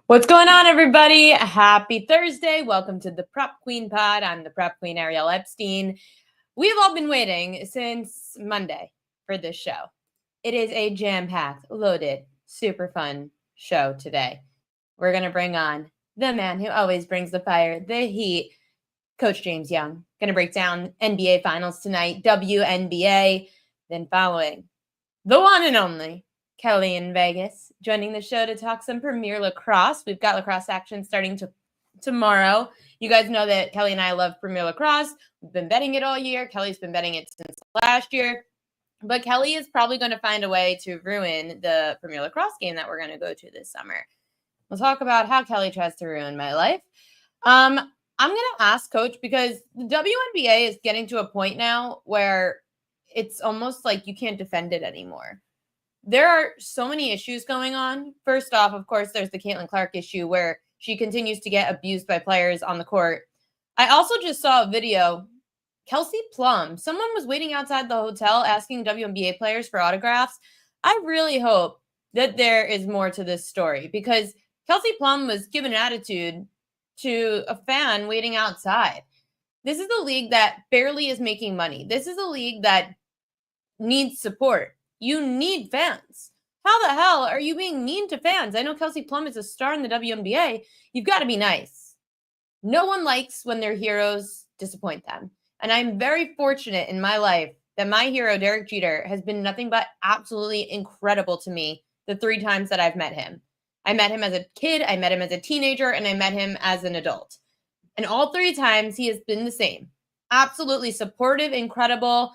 What's going on, everybody? Happy Thursday. Welcome to the Prep Queen Pod. I'm the Prep Queen, Ariel Epstein. We've all been waiting since Monday for this show. It is a jam-packed, loaded, super fun show today. We're going to bring on the man who always brings the fire, the heat, Coach James Young. Going to break down NBA Finals tonight, WNBA. Then following, the one and only KellyinVegas, joining the show to talk some Premier Lacrosse. We've got lacrosse action starting tomorrow. You guys know that Kelly and I love Premier Lacrosse. We've been betting it all year. Kelly's been betting it since last year. But Kelly is probably going to find a way to ruin the Premier Lacrosse game that we're going to go to this summer. We'll talk about how Kelly tries to ruin my life. I'm going to ask Coach, because the WNBA is getting to a point now where it's almost like you can't defend it anymore. There are so many issues going on. First off, of course, there's the Caitlin Clark issue where she continues to get abused by players on the court. I also just saw a video. Kelsey Plum, someone was waiting outside the hotel asking WNBA players for autographs. I really hope that there is more to this story, because Kelsey Plum was given an attitude to a fan waiting outside. This is a league that barely is making money. This is a league that needs support. You need fans. How the hell are you being mean to fans? I know Kelsey Plum is a star in the WNBA. You've got to be nice. No one likes when their heroes disappoint them. And I'm very fortunate in my life that my hero, Derek Jeter, has been nothing but absolutely incredible to me the 3 times that I've met him. I met him as a kid, I met him as a teenager, and I met him as an adult. And all 3 times he has been the same. Absolutely supportive, incredible,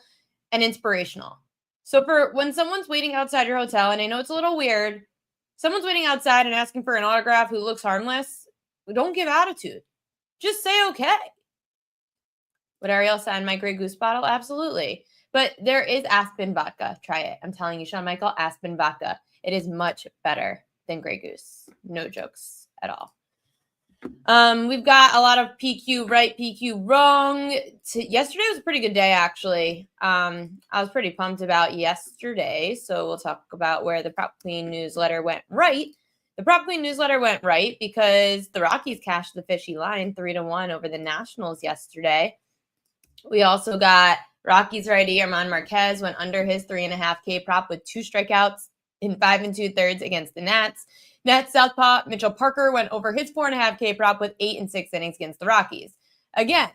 and inspirational. So for when someone's waiting outside your hotel, and I know it's a little weird, someone's waiting outside and asking for an autograph who looks harmless, don't give attitude. Just say okay. Would Ariel sign my Grey Goose bottle? Absolutely. But there is Aspen vodka. Try it. I'm telling you, Shawn Michael, Aspen vodka. It is much better than Grey Goose. No jokes at all. We've got a lot of PQ right, PQ wrong. Yesterday was a pretty good day, actually. I was pretty pumped about yesterday, so we'll talk about where the Prop Queen newsletter went right. The Prop Queen newsletter went right because the Rockies cashed the fishy line 3-1 over the Nationals yesterday. We also got Rockies righty Armand Marquez went under his 3.5K prop with 2 strikeouts in 5 2/3 against the Nats. Nats southpaw Mitchell Parker went over his 4.5K prop with 8 6 innings against the Rockies. Again,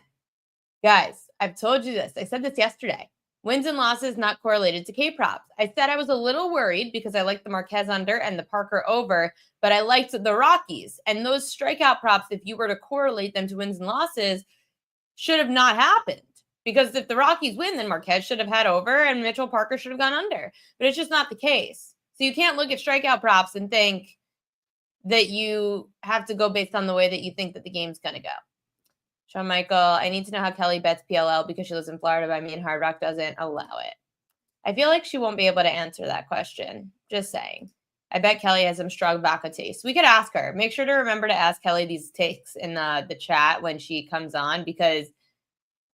guys, I've told you this. I said this yesterday. Wins and losses not correlated to K props. I said I was a little worried because I liked the Marquez under and the Parker over, but I liked the Rockies. And those strikeout props, if you were to correlate them to wins and losses, should have not happened. Because if the Rockies win, then Marquez should have had over and Mitchell Parker should have gone under. But it's just not the case. So you can't look at strikeout props and think that you have to go based on the way that you think that the game's going to go. Shawn Michael, I need to know how Kelly bets PLL because she lives in Florida, but I mean Hard Rock doesn't allow it. I feel like she won't be able to answer that question. Just saying. I bet Kelly has some strong vodka taste. We could ask her. Make sure to remember to ask Kelly these takes in the chat when she comes on, because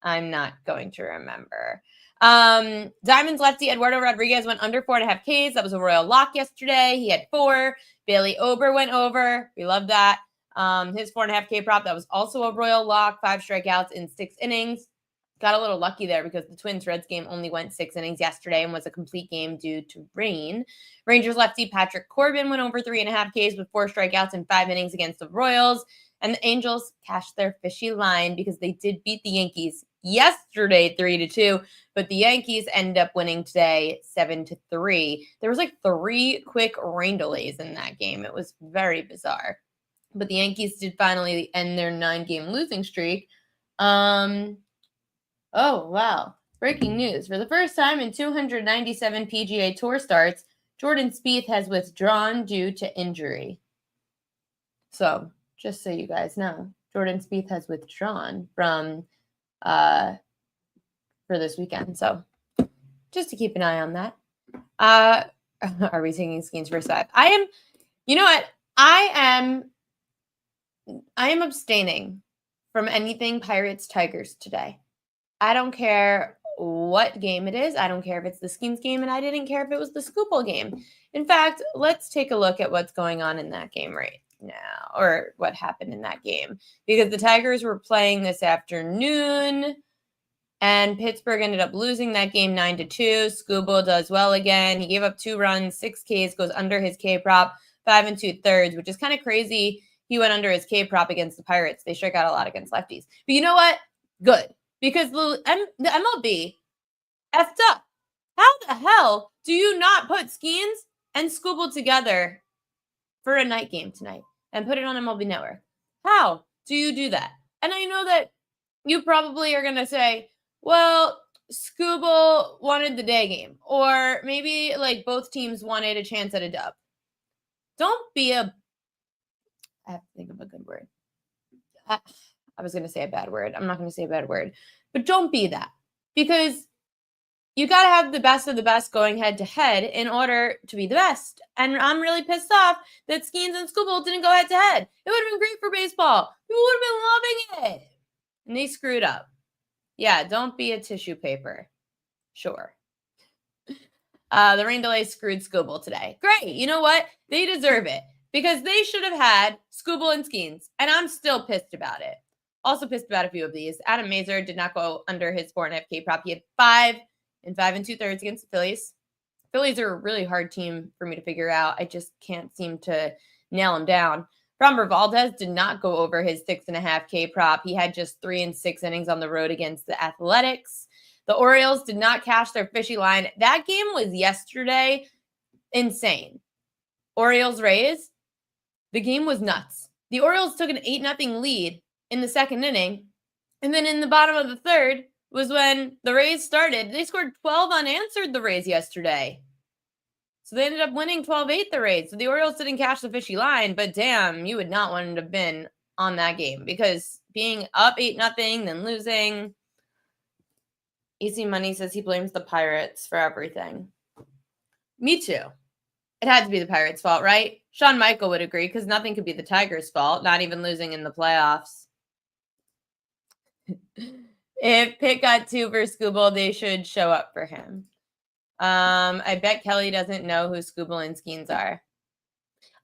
I'm not going to remember. Diamonds lefty Eduardo Rodriguez went under 4.5Ks. That was a royal lock yesterday. He had 4. Bailey Ober went over. We love that. His 4.5K prop, that was also a royal lock. 5 strikeouts in 6 innings. Got a little lucky there because the Twins-Reds game only went 6 innings yesterday and was a complete game due to rain. Rangers lefty Patrick Corbin went over 3.5Ks with 4 strikeouts in 5 innings against the Royals. And the Angels cashed their fishy line because they did beat the Yankees yesterday 3-2, but the Yankees ended up winning today 7-3. There was like 3 quick rain delays in that game. It was very bizarre. But the Yankees did finally end their 9-game losing streak. Oh, wow. Breaking news. For the first time in 297 PGA Tour starts, Jordan Spieth has withdrawn due to injury. So, just so you guys know, Jordan Spieth has withdrawn from for this weekend. So, just to keep an eye on that. Are we taking Skeens first 5? You know what? I am abstaining from anything Pirates Tigers today. I don't care what game it is. I don't care if it's the Skeens game, and I didn't care if it was the Scoopable game. In fact, let's take a look at what's going on in that game right now, or what happened in that game, because the Tigers were playing this afternoon and Pittsburgh ended up losing that game 9-2. Skubal does well again. He gave up 2 runs, 6 Ks, goes under his K prop, 5 2/3, which is kind of crazy. He went under his K prop against the Pirates. They strike out a lot against lefties. But you know what? Good. Because the MLB effed up. How the hell do you not put Skeens and Skubal together for a night game tonight and put it on MLB Network? How do you do that? And I know that you probably are going to say, well, Skubal wanted the day game, or maybe like both teams wanted a chance at a dub. Don't be I have to think of a good word. I was going to say a bad word. I'm not going to say a bad word, but don't be that, because you got to have the best of the best going head to head in order to be the best. And I'm really pissed off that Skeens and Skubal didn't go head to head. It would have been great for baseball. People would have been loving it. And they screwed up. Yeah, don't be a tissue paper. Sure. The rain delay screwed Skubal today. Great. You know what? They deserve it, because they should have had Skubal and Skeens, and I'm still pissed about it. Also pissed about a few of these. Adam Mazur did not go under his 4.5 K prop. He had 5 2/3 against the Phillies. Phillies are a really hard team for me to figure out. I just can't seem to nail them down. Framber Valdez did not go over his 6.5 K prop. He had just 3 6 innings on the road against the Athletics. The Orioles did not cash their fishy line. That game was yesterday. Insane. Orioles-Rays, the game was nuts. The Orioles took an 8-0 lead in the second inning, and then in the bottom of the third was when the Rays started. They scored 12 unanswered, the Rays, yesterday. So they ended up winning 12-8, the Rays. So the Orioles didn't cash the fishy line, but damn, you would not want to have been on that game, because being up 8-0, then losing. Easy Money says he blames the Pirates for everything. Me too. It had to be the Pirates' fault, right? Shawn Michael would agree, because nothing could be the Tigers' fault, not even losing in the playoffs. If Pitt got 2 for Skubal, they should show up for him. I bet Kelly doesn't know who Skubal and Skeens are.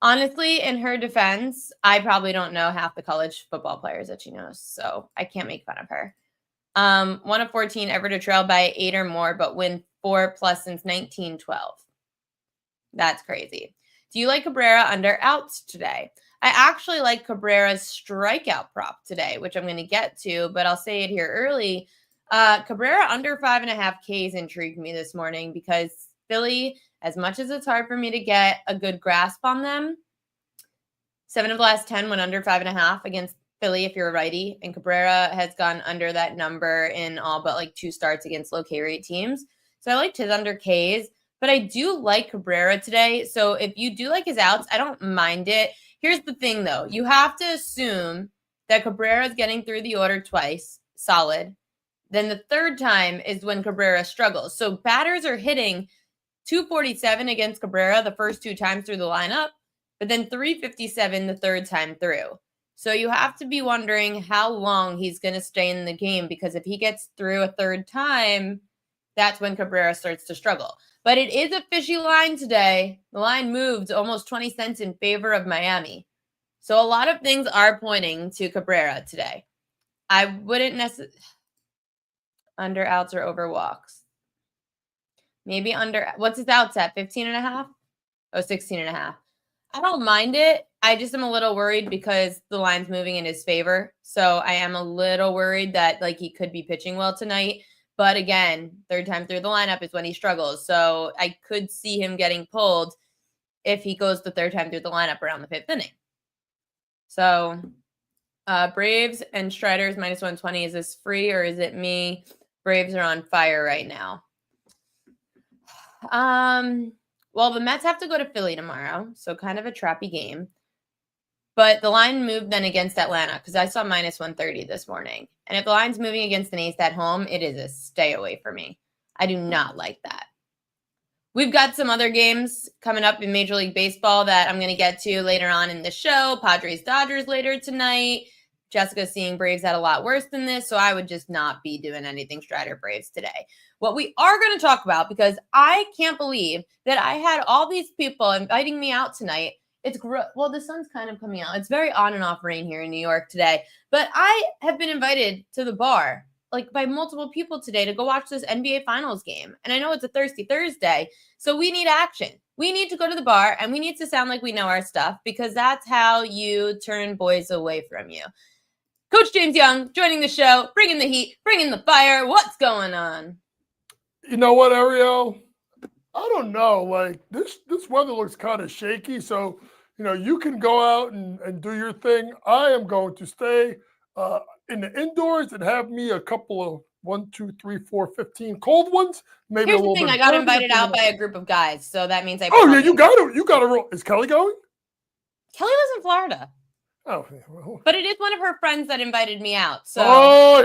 Honestly, in her defense, I probably don't know half the college football players that she knows, so I can't make fun of her. 1 of 14 ever to trail by 8 or more, but win 4+ since 1912. That's crazy. Do you like Cabrera under outs today? I actually like Cabrera's strikeout prop today, which I'm going to get to, but I'll say it here early. Cabrera under 5.5 Ks intrigued me this morning, because Philly, as much as it's hard for me to get a good grasp on them, 7 of the last 10 went under 5.5 against Philly if you're a righty, and Cabrera has gone under that number in all but like 2 starts against low K rate teams. So I liked his under Ks, but I do like Cabrera today. So if you do like his outs, I don't mind it. Here's the thing, though. You have to assume that Cabrera is getting through the order twice, solid. Then the third time is when Cabrera struggles. So batters are hitting 247 against Cabrera the first 2 times through the lineup, but then 357 the third time through. So you have to be wondering how long he's going to stay in the game, because if he gets through a third time, that's when Cabrera starts to struggle. But it is a fishy line today. The line moved almost 20 cents in favor of Miami. So a lot of things are pointing to Cabrera today. I wouldn't necessarily under outs or over walks. Maybe under, what's his outs at? 15.5? Oh, 16.5. I don't mind it. I just am a little worried because the line's moving in his favor. So I am a little worried that like he could be pitching well tonight. But again, third time through the lineup is when he struggles. So I could see him getting pulled if he goes the third time through the lineup around the 5th inning. So Braves and Striders minus 120. Is this free or is it me? Braves are on fire right now. Well, the Mets have to go to Philly tomorrow, so kind of a trappy game. But the line moved then against Atlanta because I saw minus 130 this morning. And if the line's moving against an ace at home, it is a stay away for me. I do not like that. We've got some other games coming up in Major League Baseball that I'm going to get to later on in the show. Padres-Dodgers later tonight. Jessica's seeing Braves at a lot worse than this, so I would just not be doing anything Strider Braves today. What we are going to talk about, because I can't believe that I had all these people inviting me out tonight, It's well, the sun's kind of coming out. It's very on and off rain here in New York today. But I have been invited to the bar, like by multiple people today, to go watch this NBA Finals game. And I know it's a thirsty Thursday, so we need action. We need to go to the bar, and we need to sound like we know our stuff, because that's how you turn boys away from you. Coach James Young joining the show, bringing the heat, bringing the fire. What's going on? You know what, Ariel? I don't know. Like this weather looks kind of shaky. So, you can go out and do your thing. I am going to stay in the indoors and have me a couple of 1, 2, 3, 4, 15 cold ones. Maybe Here's a little the thing, bit. I got invited out by a group of guys, so that means I. Oh yeah, you got to roll. Is Kelly going? Kelly lives in Florida. Oh, well. But it is one of her friends that invited me out. So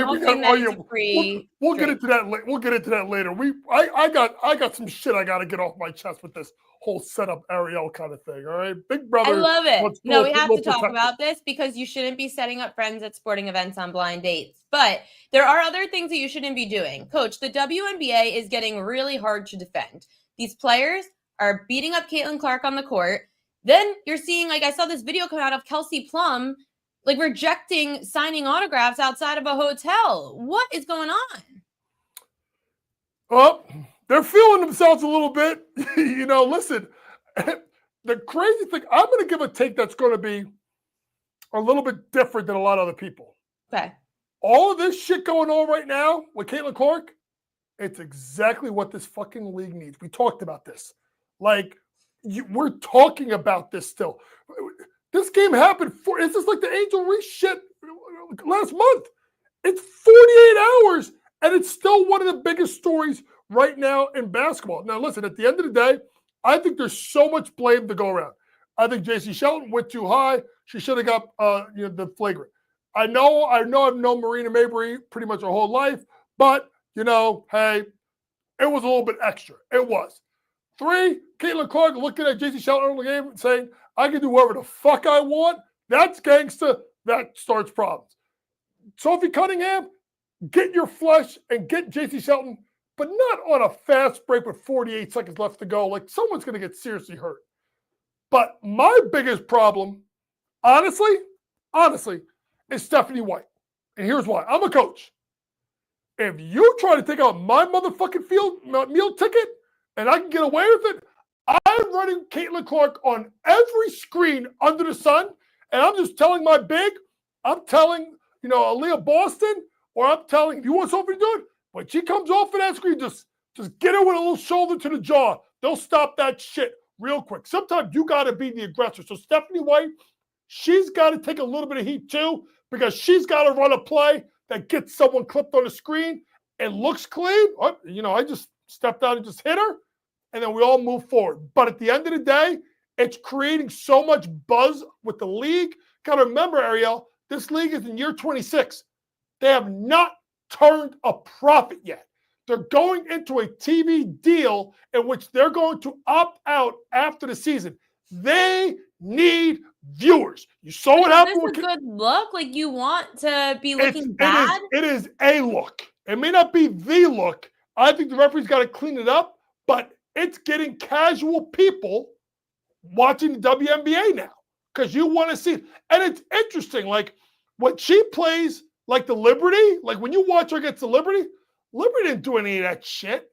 we'll get into that. We'll get into that later. I got some shit I got to get off my chest with this whole setup Ariel kind of thing. All right, big brother. I love it. No, we have to talk about this, because you shouldn't be setting up friends at sporting events on blind dates. But there are other things that you shouldn't be doing. Coach, the WNBA is getting really hard to defend. These players are beating up Caitlin Clark on the court. Then you're seeing, like, I saw this video come out of Kelsey Plum, like, rejecting signing autographs outside of a hotel. What is going on? Well, they're feeling themselves a little bit. Listen, the crazy thing, I'm going to give a take that's going to be a little bit different than a lot of other people. Okay. All of this shit going on right now with Caitlin Clark, it's exactly what this fucking league needs. We talked about this. Like, we're talking about this still. This game happened it's just like the Angel Reese shit last month. It's 48 hours, and it's still one of the biggest stories right now in basketball. Now, listen, at the end of the day, I think there's so much blame to go around. I think J.C. Shelton went too high. She should have got the flagrant. I know I've known Marina Mabrey pretty much her whole life, but, hey, it was a little bit extra. It was. 3, Caitlin Clark looking at J.C. Shelton in the game and saying, I can do whatever the fuck I want. That's gangsta. That starts problems. Sophie Cunningham, get your flush and get J.C. Shelton, but not on a fast break with 48 seconds left to go. Like, someone's going to get seriously hurt. But my biggest problem, honestly, is Stephanie White. And here's why. I'm a coach. If you try to take out my motherfucking meal ticket, and I can get away with it, I'm running Caitlin Clark on every screen under the sun, and I'm just telling I'm telling, Aaliyah Boston, or I'm telling, if you want something to do it, when she comes off of that screen, just get her with a little shoulder to the jaw. They'll stop that shit real quick. Sometimes you got to be the aggressor. So Stephanie White, she's got to take a little bit of heat too, because she's got to run a play that gets someone clipped on the screen. It looks clean. I just stepped out and just hit her, and then we all move forward. But at the end of the day, it's creating so much buzz with the league. Got to remember, Ariel, this league is in year 26. They have not turned a profit yet. They're going into a TV deal in which they're going to opt out after the season. They need viewers. You saw what happened. Is this a good look? Like, you want to be looking bad? It is a look. It may not be the look. I think the referee's got to clean it up, but it's getting casual people watching the WNBA now because you want to see it. And it's interesting. Like, when she plays like the Liberty, like when you watch her against the Liberty didn't do any of that shit.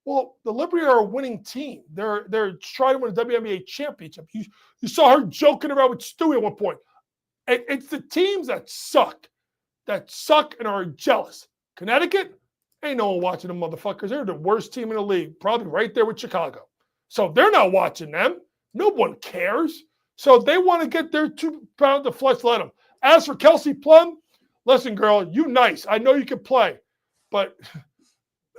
Well, the Liberty are a winning team. They're trying to win a WNBA championship. You saw her joking around with Stewie at one point. It's the teams that suck and are jealous. Connecticut, ain't no one watching them motherfuckers. They're the worst team in the league, probably right there with Chicago. So they're not watching them. No one cares. So they want to get their 2 pounds of flesh, let them. As for Kelsey Plum, listen, girl, you nice. I know you can play. But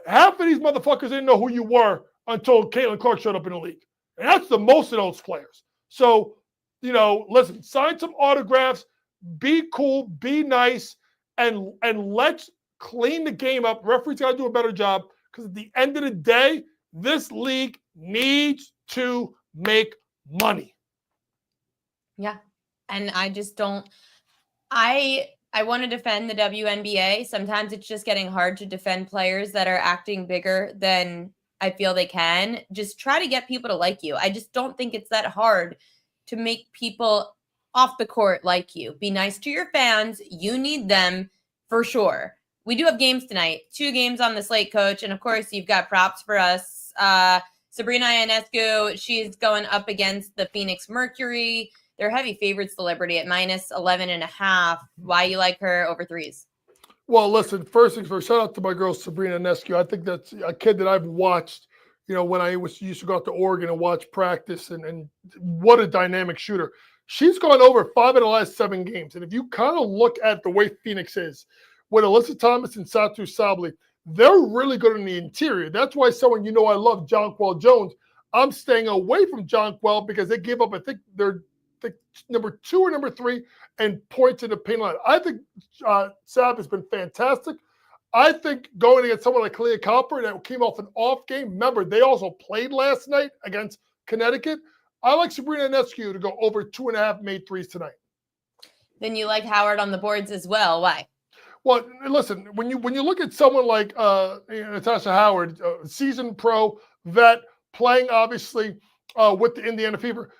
half of these motherfuckers didn't know who you were until Caitlin Clark showed up in the league. And that's the most of those players. So, listen, sign some autographs, be cool, be nice, and let's clean the game up. Referees got to do a better job because at the end of the day, this league needs to make money. Yeah. And I just don't I want to defend the WNBA. Sometimes it's just getting hard to defend players that are acting bigger than I feel they can. Just try to get people to like you. I just don't think it's that hard to make people off the court like you. Be nice to your fans. You need them for sure. We do have games tonight. 2 games on the slate, Coach. And, of course, you've got props for us. Sabrina Ionescu, she's going up against the Phoenix Mercury. They're heavy favorites, the Liberty, at minus 11.5. Why you like her over 3s? Well, listen, first things first, shout out to my girl, Sabrina Ionescu. I think that's a kid that I've watched, when I used to go out to Oregon and watch practice, and what a dynamic shooter. She's gone over 5 of the last 7 games. And if you kind of look at the way Phoenix is, with Alyssa Thomas and Satu Sabli, they're really good in the interior. That's why someone I love, Jonquel Jones. I'm staying away from Jonquel because they gave up, I think they're number 2 or number 3 and points in the paint line. I think Sab has been fantastic. I think going against someone like Kalia Copper that came off an off game, remember, they also played last night against Connecticut. I like Sabrina Ionescu to go over 2.5 made 3s tonight. Then you like Howard on the boards as well. Why? Well, listen, when you look at someone like Natasha Howard, seasoned pro, vet, playing obviously with the Indiana Fever,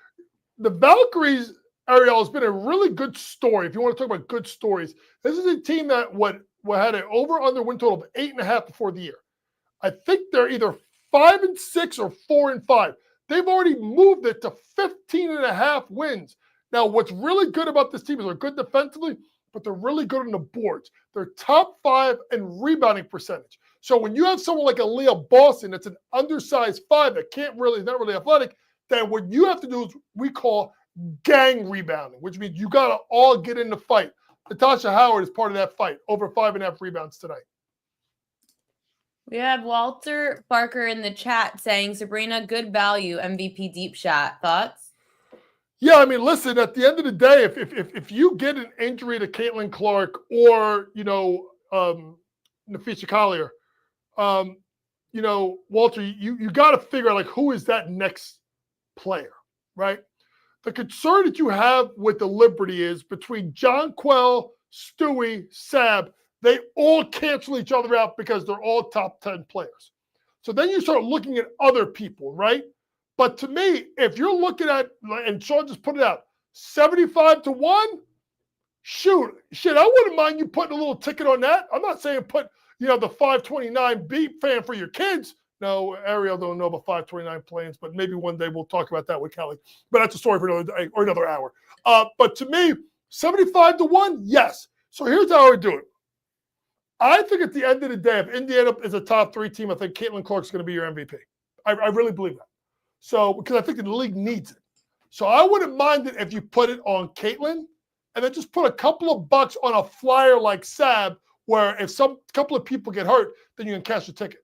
the Valkyries, Ariel, has been a really good story. If you want to talk about good stories, this is a team that had an over-under win total of 8.5 before the year. I think they're either 5-6 or 4-5. They've already moved it to 15.5 wins. Now, what's really good about this team is they're good defensively, but they're really good on the boards. They're top 5 in rebounding percentage. So when you have someone like Aaliyah Boston that's an undersized 5 that not really athletic, then what you have to do is we call gang rebounding, which means you got to all get in the fight. Natasha Howard is part of that fight, over 5.5 rebounds tonight. We have Walter Barker in the chat saying, Sabrina, good value, MVP deep shot. Thoughts? Yeah, I mean, listen, at the end of the day, if you get an injury to Caitlin Clark or, Nafisha Collier, Walter, you got to figure out, who is that next player, right? The concern that you have with the Liberty is between Jonquel, Stewie, Sab, they all cancel each other out because they're all top 10 players. So then you start looking at other people, right? But to me, if you're looking at, and Sean just put it out, 75-1, shit, I wouldn't mind you putting a little ticket on that. I'm not saying put, the 529 beat fan for your kids. No, Ariel don't know about 529 plans, but maybe one day we'll talk about that with Kelly. But that's a story for another day or another hour. But to me, 75-1, yes. So here's how I would do it. I think at the end of the day, if Indiana is a top 3 team, I think Caitlin Clark's going to be your MVP. I really believe that. So, because I think the league needs it. So I wouldn't mind it if you put it on Caitlin and then just put a couple of bucks on a flyer like Sab, where if some couple of people get hurt, then you can cash the ticket.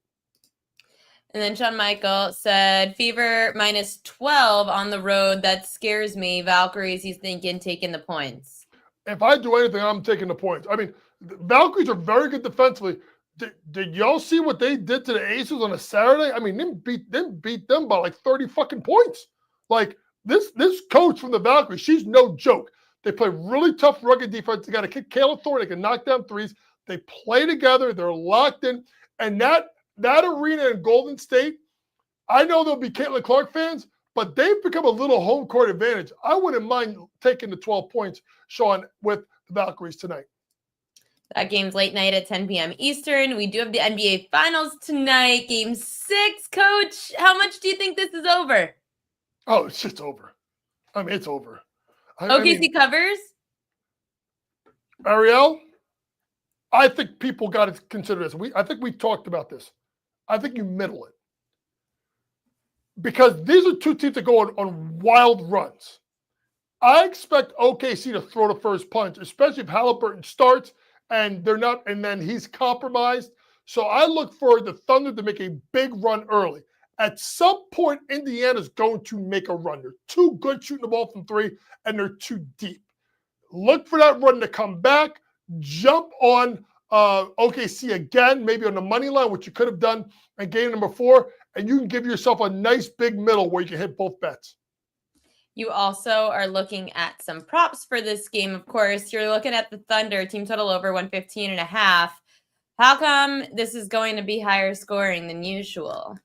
And then Sean Michael said, Fever minus 12 on the road. That scares me. Valkyries, he's thinking, taking the points. If I do anything, I'm taking the points. I mean, the Valkyries are very good defensively. Did y'all see what they did to the Aces on a Saturday? I mean, they beat them by 30 fucking points. This coach from the Valkyries, she's no joke. They play really tough, rugged defense. They got to kick Kayla Thorne. They can knock down threes. They play together. They're locked in. And that arena in Golden State, I know there'll be Caitlin Clark fans, but they've become a little home court advantage. I wouldn't mind taking the 12 points, Sean, with the Valkyries tonight. That game's late night at 10 p.m. Eastern. We do have the NBA Finals tonight. Game 6, Coach. How much do you think this is over? Oh, it's just over. I mean, it's over. OKC covers? Ariel, I think people got to consider this. I think we talked about this. I think you middle it. Because these are 2 teams that go on wild runs. I expect OKC to throw the first punch, especially if Halliburton starts and they're not, and then he's compromised. So I look for the Thunder to make a big run early. At some point, Indiana's going to make a run. They're too good shooting the ball from 3, and they're too deep. Look for that run to come back. Jump on OKC again, maybe on the money line, which you could have done in game number 4, and you can give yourself a nice big middle where you can hit both bets. You also are looking at some props for this game, of course. You're looking at the Thunder, team total over 115.5. How come this is going to be higher scoring than usual?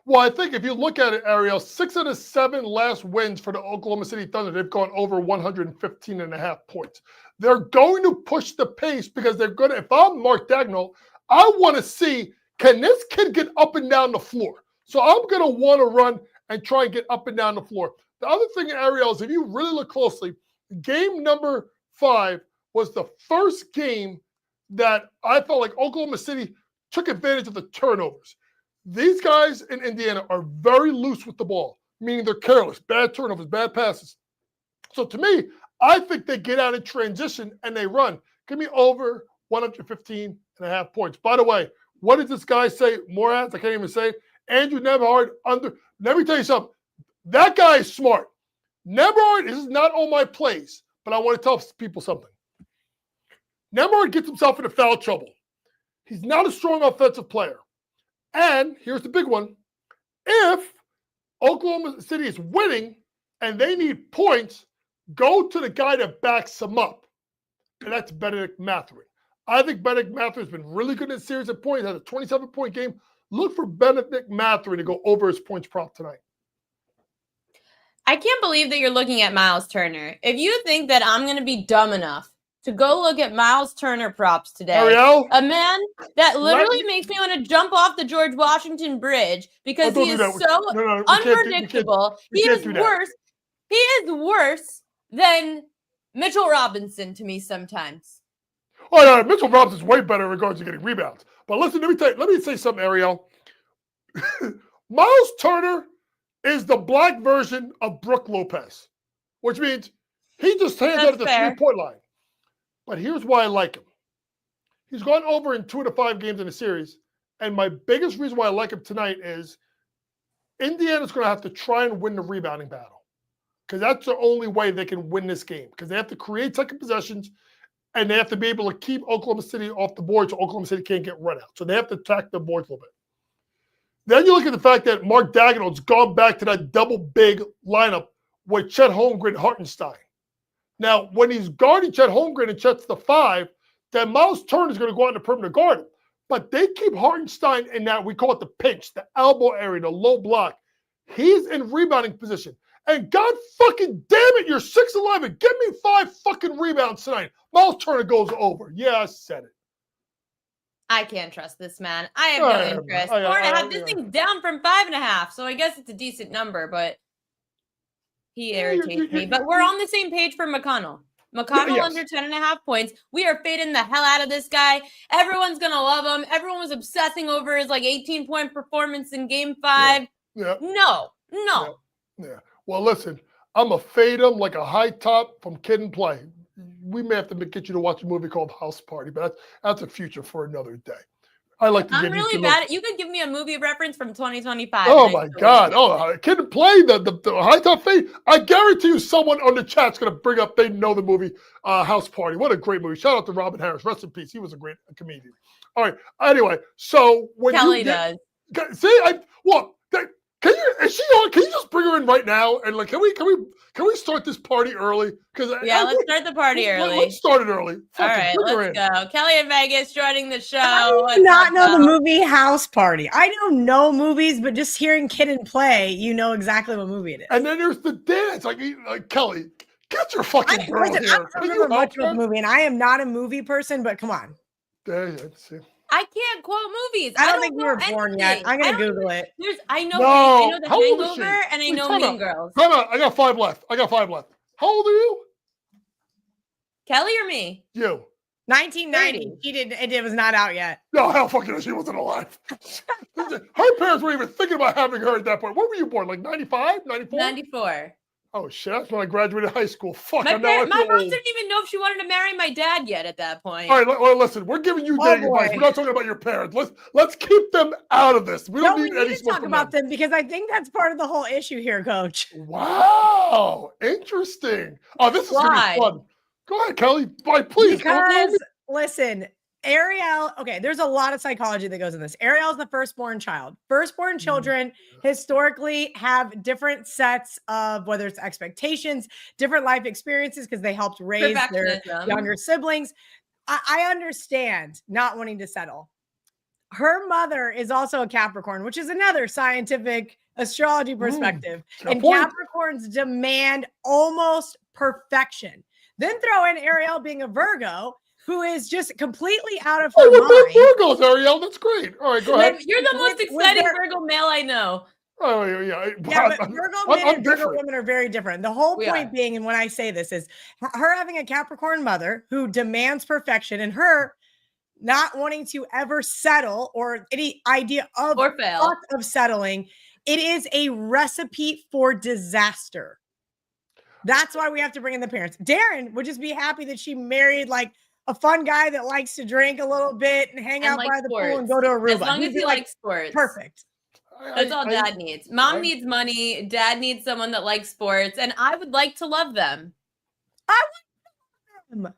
Well, I think if you look at it, Ariel, 6 of the 7 last wins for the Oklahoma City Thunder, they've gone over 115.5 points. They're going to push the pace because they're going to, if I'm Mark Dagnall, I want to see, can this kid get up and down the floor? So I'm going to want to run and try and get up and down the floor. The other thing, Ariel, is if you really look closely, game number 5 was the first game that I felt like Oklahoma City took advantage of the turnovers. These guys in Indiana are very loose with the ball, meaning they're careless, bad turnovers, bad passes. So to me, I think they get out in transition and they run. Give me over 115.5 points. By the way, what did this guy say? Moraz, I can't even say it. Andrew Nebhard under. Let me tell you something. That guy is smart. Nebhard is not on my plays, but I want to tell people something. Nebhard gets himself into foul trouble. He's not a strong offensive player. And here's the big one. If Oklahoma City is winning and they need points, go to the guy that backs them up. And that's Benedict Mathurin. I think Benedict Mathurin has been really good in this series of points. Has a 27-point game. Look for Benedict Mathurin to go over his points prop tonight. I can't believe that you're looking at Miles Turner. If you think that I'm going to be dumb enough to go look at Miles Turner props today, Ariel, a man that literally makes me want to jump off the George Washington Bridge because he is so unpredictable. He is worse. He is worse than Mitchell Robinson to me sometimes. Oh, no, Mitchell Robinson's way better in regards to getting rebounds. But listen, let me say something, Ariel. Miles Turner is the black version of Brook Lopez, which means he just hands out at the 3-point line. But here's why I like him. He's gone over in 2 of the 5 games in the series. And my biggest reason why I like him tonight is Indiana's going to have to try and win the rebounding battle. Because that's the only way they can win this game. Because they have to create second possessions and they have to be able to keep Oklahoma City off the board so Oklahoma City can't get run out. So they have to attack the boards a little bit. Then you look at the fact that Mark Dagnall's gone back to that double big lineup with Chet Holmgren and Hartenstein. Now, when he's guarding Chet Holmgren and Chet's the 5, then Miles Turner is going to go out in the perimeter guard him. But they keep Hartenstein in that, we call it the pinch, the elbow area, the low block. He's in rebounding position. And God fucking damn it, you're 6'11". Give me 5 fucking rebounds tonight. Miles Turner goes over. Yeah, I said it. I can't trust this man. I have no interest. 4.5. This thing's down from 5.5, so I guess it's a decent number, but he irritates me. But we're on the same page for McConnell. McConnell under 10.5 points. We are fading the hell out of this guy. Everyone's going to love him. Everyone was obsessing over his 18-point performance in game 5. Yeah. No. Yeah. Well, listen, I'm going to fade him like a high top from Kid and Play. We may have to get you to watch a movie called House Party, but that's a future for another day. I like to I'm really bad. You could give me a movie reference from 2025. Oh my God! Oh, Kid and Play, the high top fade. I guarantee you, someone on the chat's going to bring up. They know the movie House Party. What a great movie! Shout out to Robin Harris. Rest in peace. He was a great comedian. All right. Anyway, so when Kelly does. See, can you? Is she on? Can you just bring her in right now? And can we start this party early? Because let's start the party early. Let's start it early. All right, let's go. KellyinVegas joining the show. I do not know the movie House Party. I don't know movies, but just hearing Kid and Play, you know exactly what movie it is. And then there's the dance. Like Kelly, get your fucking girl here. I don't remember much of the movie, and I am not a movie person. But come on. See. I can't quote movies. I don't think you were born yet. I'm gonna Google it. I know The Hangover and I know Mean Girls. Time out. I got 5 left. How old are you? Kelly or me? You. 1990. It was not out yet. No, hell fucking no, she wasn't alive. Her parents weren't even thinking about having her at that point. When were you born? 95? 94? 94. Oh shit, that's when I graduated high school. Fuck, my mom didn't even know if she wanted to marry my dad yet at that point. All right, well, listen, we're giving you dating advice. We're not talking about your parents. Let's keep them out of this. We don't need any to talk about them because I think that's part of the whole issue here, Coach. Wow, interesting. Oh, this is gonna be fun. Go ahead, Kelly. Please. Because listen, Ariel, okay, there's a lot of psychology that goes in this. Ariel's the firstborn child. Firstborn children historically have different sets of whether it's expectations, different life experiences because they helped raise their younger siblings. I understand not wanting to settle. her mother is also a Capricorn, which is another scientific astrology perspective. And Capricorns demand almost perfection. Then throw in Ariel being a Virgo, who is just completely out of her mind. Virgos, Ariel. That's great. All right, go ahead. You're the most exciting Virgo male I know. Oh, yeah. Yeah, but Virgo men and Virgo women are very different. The whole point being, and when I say this, is her having a Capricorn mother who demands perfection and her not wanting to ever settle or any idea of or fail of settling. It is a recipe for disaster. That's why we have to bring in the parents. Darren would just be happy that she married like a fun guy that likes to drink a little bit and hang out by the pool and go to Aruba. As long as he likes sports. Perfect. That's all dad needs. Mom needs money. Dad needs someone that likes sports. And I would like to love them. I would love them.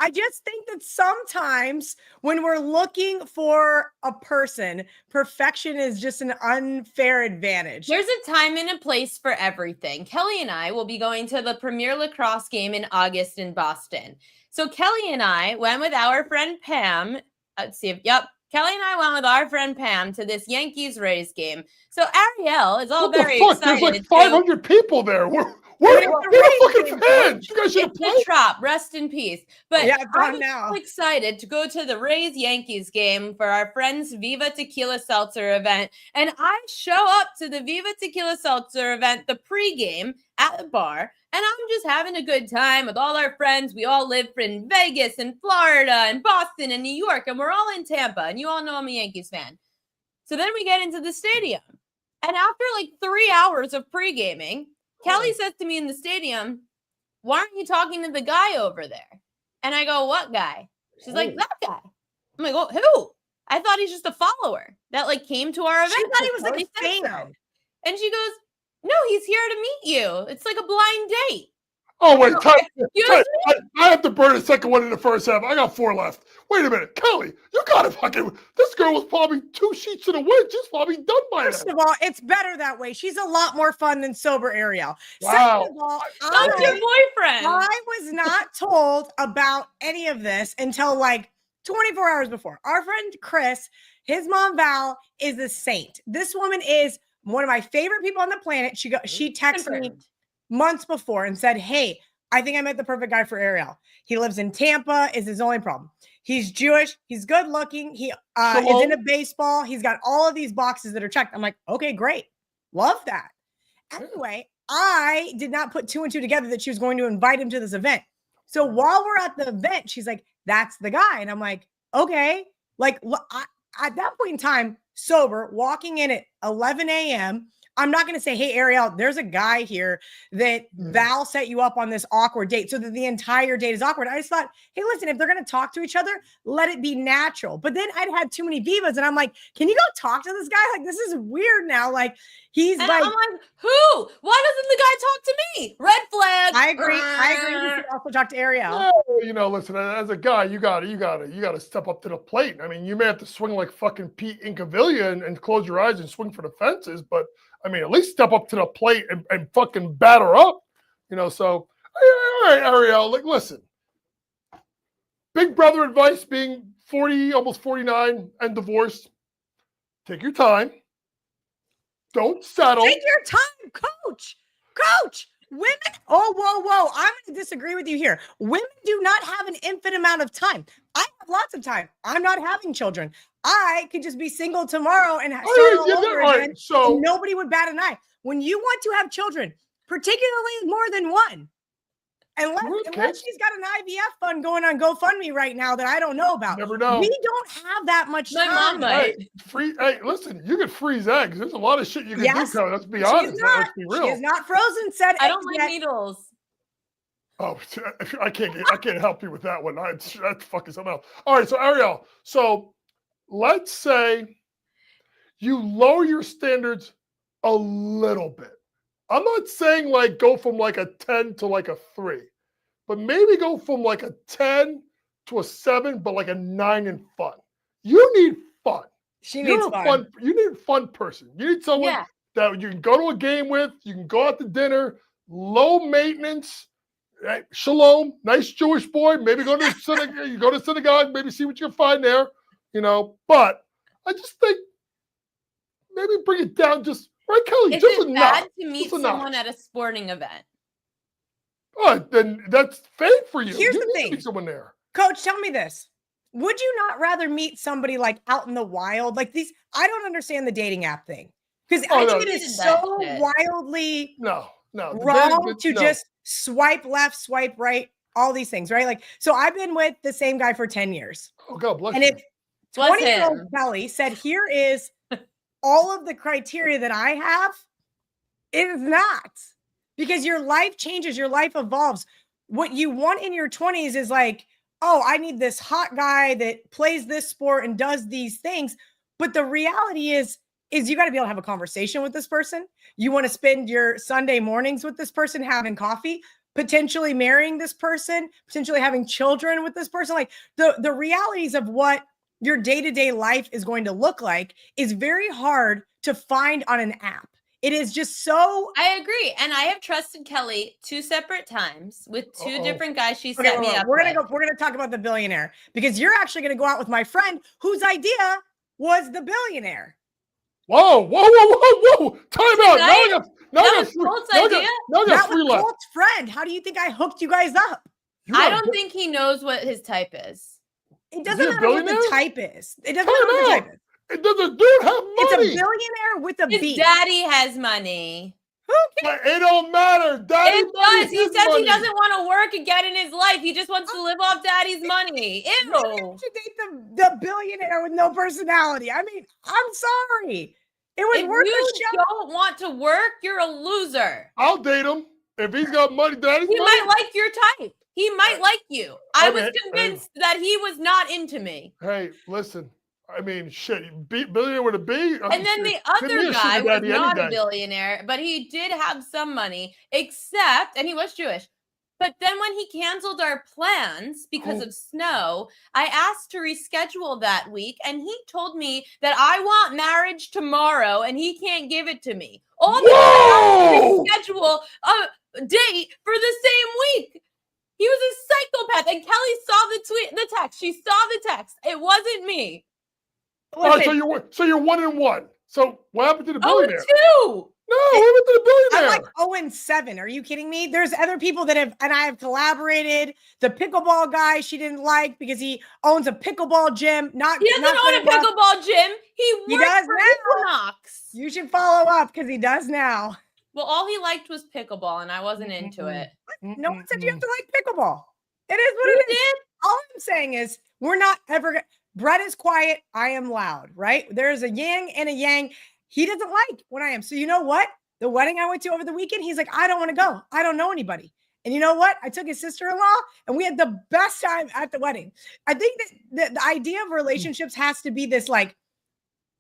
I just think that sometimes when we're looking for a person, perfection is just an unfair advantage. There's a time and a place for everything. Kelly and I will be going to the Premier Lacrosse game in August in Boston. So Kelly and I went with our friend Pam. Let's see if, Kelly and I went with our friend Pam to this Yankees-Rays game. So Ariel is all very excited. There's like 500 people there. We're fucking fans. You guys should play. Trop, rest in peace. But I'm now so excited to go to the Rays Yankees game for our friends Viva Tequila Seltzer event. And I show up to the Viva Tequila Seltzer event, the pregame at the bar. And I'm just having a good time with all our friends. We all live in Vegas and Florida and Boston and New York. And we're all in Tampa. And you all know I'm a Yankees fan. So then we get into the stadium. And after like 3 hours of pre-gaming, Kelly says to me in the stadium, why aren't you talking to the guy over there? And I go, what guy? She's like, that guy. I'm like, well, who? I thought he's just a follower that like came to our event. She thought he was like a fan. And she goes, no, he's here to meet you. It's like a blind date. Oh, wait, I have to burn a second one in the first half. I got 4 left. Wait a minute. Kelly, you got to fucking, this girl was probably 2 sheets in a win. She's probably done by now. First of all, it's better that way. She's a lot more fun than sober Ariel. Wow. Second of all, that's your boyfriend. I was not told about any of this until like 24 hours before. Our friend Chris, his mom Val is a saint. This woman is one of my favorite people on the planet. She texted me months before and said, hey, I think I met the perfect guy for Ariel. He lives in Tampa, is his only problem. He's Jewish. He's good looking. He is into baseball. He's got all of these boxes that are checked. I'm like, okay, great. Love that. Anyway, I did not put 2 and 2 together that she was going to invite him to this event. So while we're at the event, she's like, that's the guy. And I'm like, okay. Like at that point in time, sober, walking in at 11 a.m., I'm not going to say, hey, Ariel, there's a guy here that Val set you up on this awkward date so that the entire date is awkward. I just thought, hey, listen, if they're going to talk to each other, let it be natural. But then I'd had too many Vivas and I'm like, can you go talk to this guy? Like, this is weird now. Like, he's like, I'm like, who? Why doesn't the guy talk to me? Red flag. I agree. You should also talk to Ariel. Well, you know, listen, as a guy, you gotta step up to the plate. I mean, you may have to swing like fucking Pete Incaviglia and close your eyes and swing for the fences, but I mean, at least step up to the plate and fucking batter up, you know. So, all right, Ariel, like, listen, big brother advice, being 40, almost 49 and divorced, take your time. Don't settle. Take your time, coach. Women, whoa. I'm going to disagree with you here. Women do not have an infinite amount of time. I have lots of time. I'm not having children. I could just be single tomorrow and start all over again. So and nobody would bat an eye. When you want to have children, particularly more than one, unless she's got an IVF fund going on GoFundMe right now that I don't know about. Never know. We don't have that much time. My mom might. Hey, listen, you can freeze eggs. There's a lot of shit you can do, Kelly. Let's be honest. Let's be real. She is not frozen. Said I don't like needles. Oh, I can't help you with that one. That's fucking something else. All right, so Ariel, let's say you lower your standards a little bit. I'm not saying like go from like a 10 to like a 3, but maybe go from like a 10 to a 7, but like a 9 in fun. You need fun. She needs fun. You need a fun person. You need someone that you can go to a game with. You can go out to dinner, low maintenance. Right? Shalom, nice Jewish boy. Maybe go to synagogue. You go to synagogue. Maybe see what you can find there. You know, but I just think maybe bring it down just right, Kelly. Is just it a bad notch. to meet Just a someone notch. at a sporting event? Oh, then that's fake for you. Here's you the need thing. to be someone there. Coach, tell me this. Would you not rather meet somebody like out in the wild? Like these, I don't understand the dating app thing. Because I think it is so wildly wrong to just swipe left, swipe right, all these things, right? Like, so I've been with the same guy for 10 years. Oh, God bless and you. if 20-year-old Kelly said, here is all of the criteria that I have, it is not. Because your life changes, your life evolves. What you want in your 20s is like, oh, I need this hot guy that plays this sport and does these things. But the reality is you got to be able to have a conversation with this person. You want to spend your Sunday mornings with this person, having coffee, potentially marrying this person, potentially having children with this person. Like the realities of what your day-to-day life is going to look like is very hard to find on an app. It is just so. I agree. And I have trusted Kelly 2 separate times with 2 different guys she set me up We're going to talk about the billionaire because you're actually going to go out with my friend whose idea was the billionaire. Whoa. Time out. That was Colt's idea? That was Colt's friend. How do you think I hooked you guys up? I don't think he knows what his type is. It doesn't matter what the type is. It doesn't matter what the type is. Does the dude have money? It's a billionaire with a B. His daddy has money. Who cares? It don't matter. Daddy it does. He says money. He doesn't want to work again in his life. He just wants to live off daddy's money. Ew. You should date the billionaire with no personality. I mean, I'm sorry. It was worth the show. If you don't want to work, you're a loser. I'll date him. If he's got money, daddy's he money. might like your type. He might like you. I was convinced that he was not into me. Hey, listen. I mean, shit, billionaire with a B. And then the other guy was not a billionaire, but he did have some money, and he was Jewish. But then when he canceled our plans because of snow, I asked to reschedule that week, and he told me that I want marriage tomorrow, and he can't give it to me. All because I schedule a date for the same week. He was a psychopath, and Kelly saw the text. She saw the text. It wasn't me. All right, so you're 1-1. So what happened to the billionaire? 0-2. No, what happened to the billionaire? I'm like 0-7. Are you kidding me? There's other people that have, and I have collaborated. The pickleball guy she didn't like because he owns a pickleball gym. He doesn't own a pickleball gym. He works for Equinox. You should follow up because he does now. Well, all he liked was pickleball, and I wasn't into it. No one said you have to like pickleball. It is what it is. All I'm saying is we're not ever. Brett is quiet. I am loud, right? There's a yin and a yang. He doesn't like when I am. So you know what? The wedding I went to over the weekend, he's like, I don't want to go. I don't know anybody. And you know what? I took his sister-in-law and we had the best time at the wedding. I think that the idea of relationships has to be this like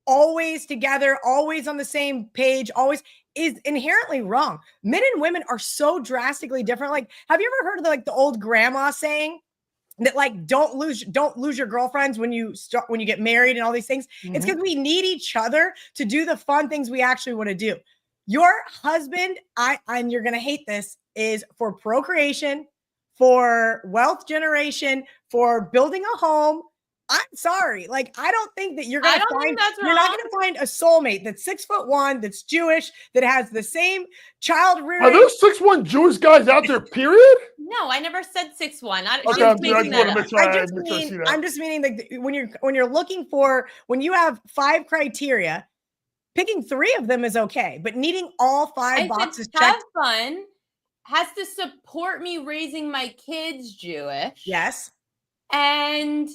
always together, always on the same page, always is inherently wrong. Men and women are so drastically different. Like, have you ever heard of the old grandma saying that like don't lose your girlfriends when you get married and all these things? Mm-hmm. It's because we need each other to do the fun things we actually want to do. Your husband, and you're gonna hate this, is for procreation, for wealth generation, for building a home. I'm sorry. Like, I don't think that you're not gonna find a soulmate that's 6'1", that's Jewish, that has the same child rearing. Are there 6'1" Jewish guys out there, period? No, I never said 6'1". I'm just meaning like when you're looking for, when you have 5 criteria, picking 3 of them is okay, but needing all 5 boxes checked. Have fun, has to support me raising my kids Jewish. Yes. And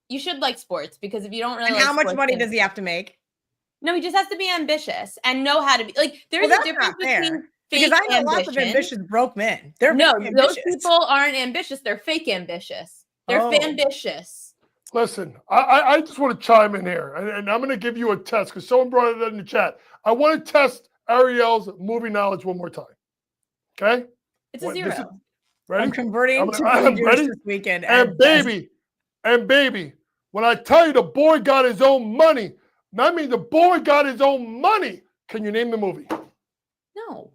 you should like sports, because if you don't really like how much money does he have to make? No, he just has to be ambitious and know how to be like, there's a difference between because I know lots of ambitious broke men. Those people aren't ambitious. They're fake ambitious. They're ambitious. Listen, I just want to chime in here, and I'm going to give you a test because someone brought it in the chat. I want to test Ariel's movie knowledge one more time. Okay? It's a 0. Ready? I'm converting to Jewish this weekend. And baby, when I tell you the boy got his own money, I mean the boy got his own money. Can you name the movie? No.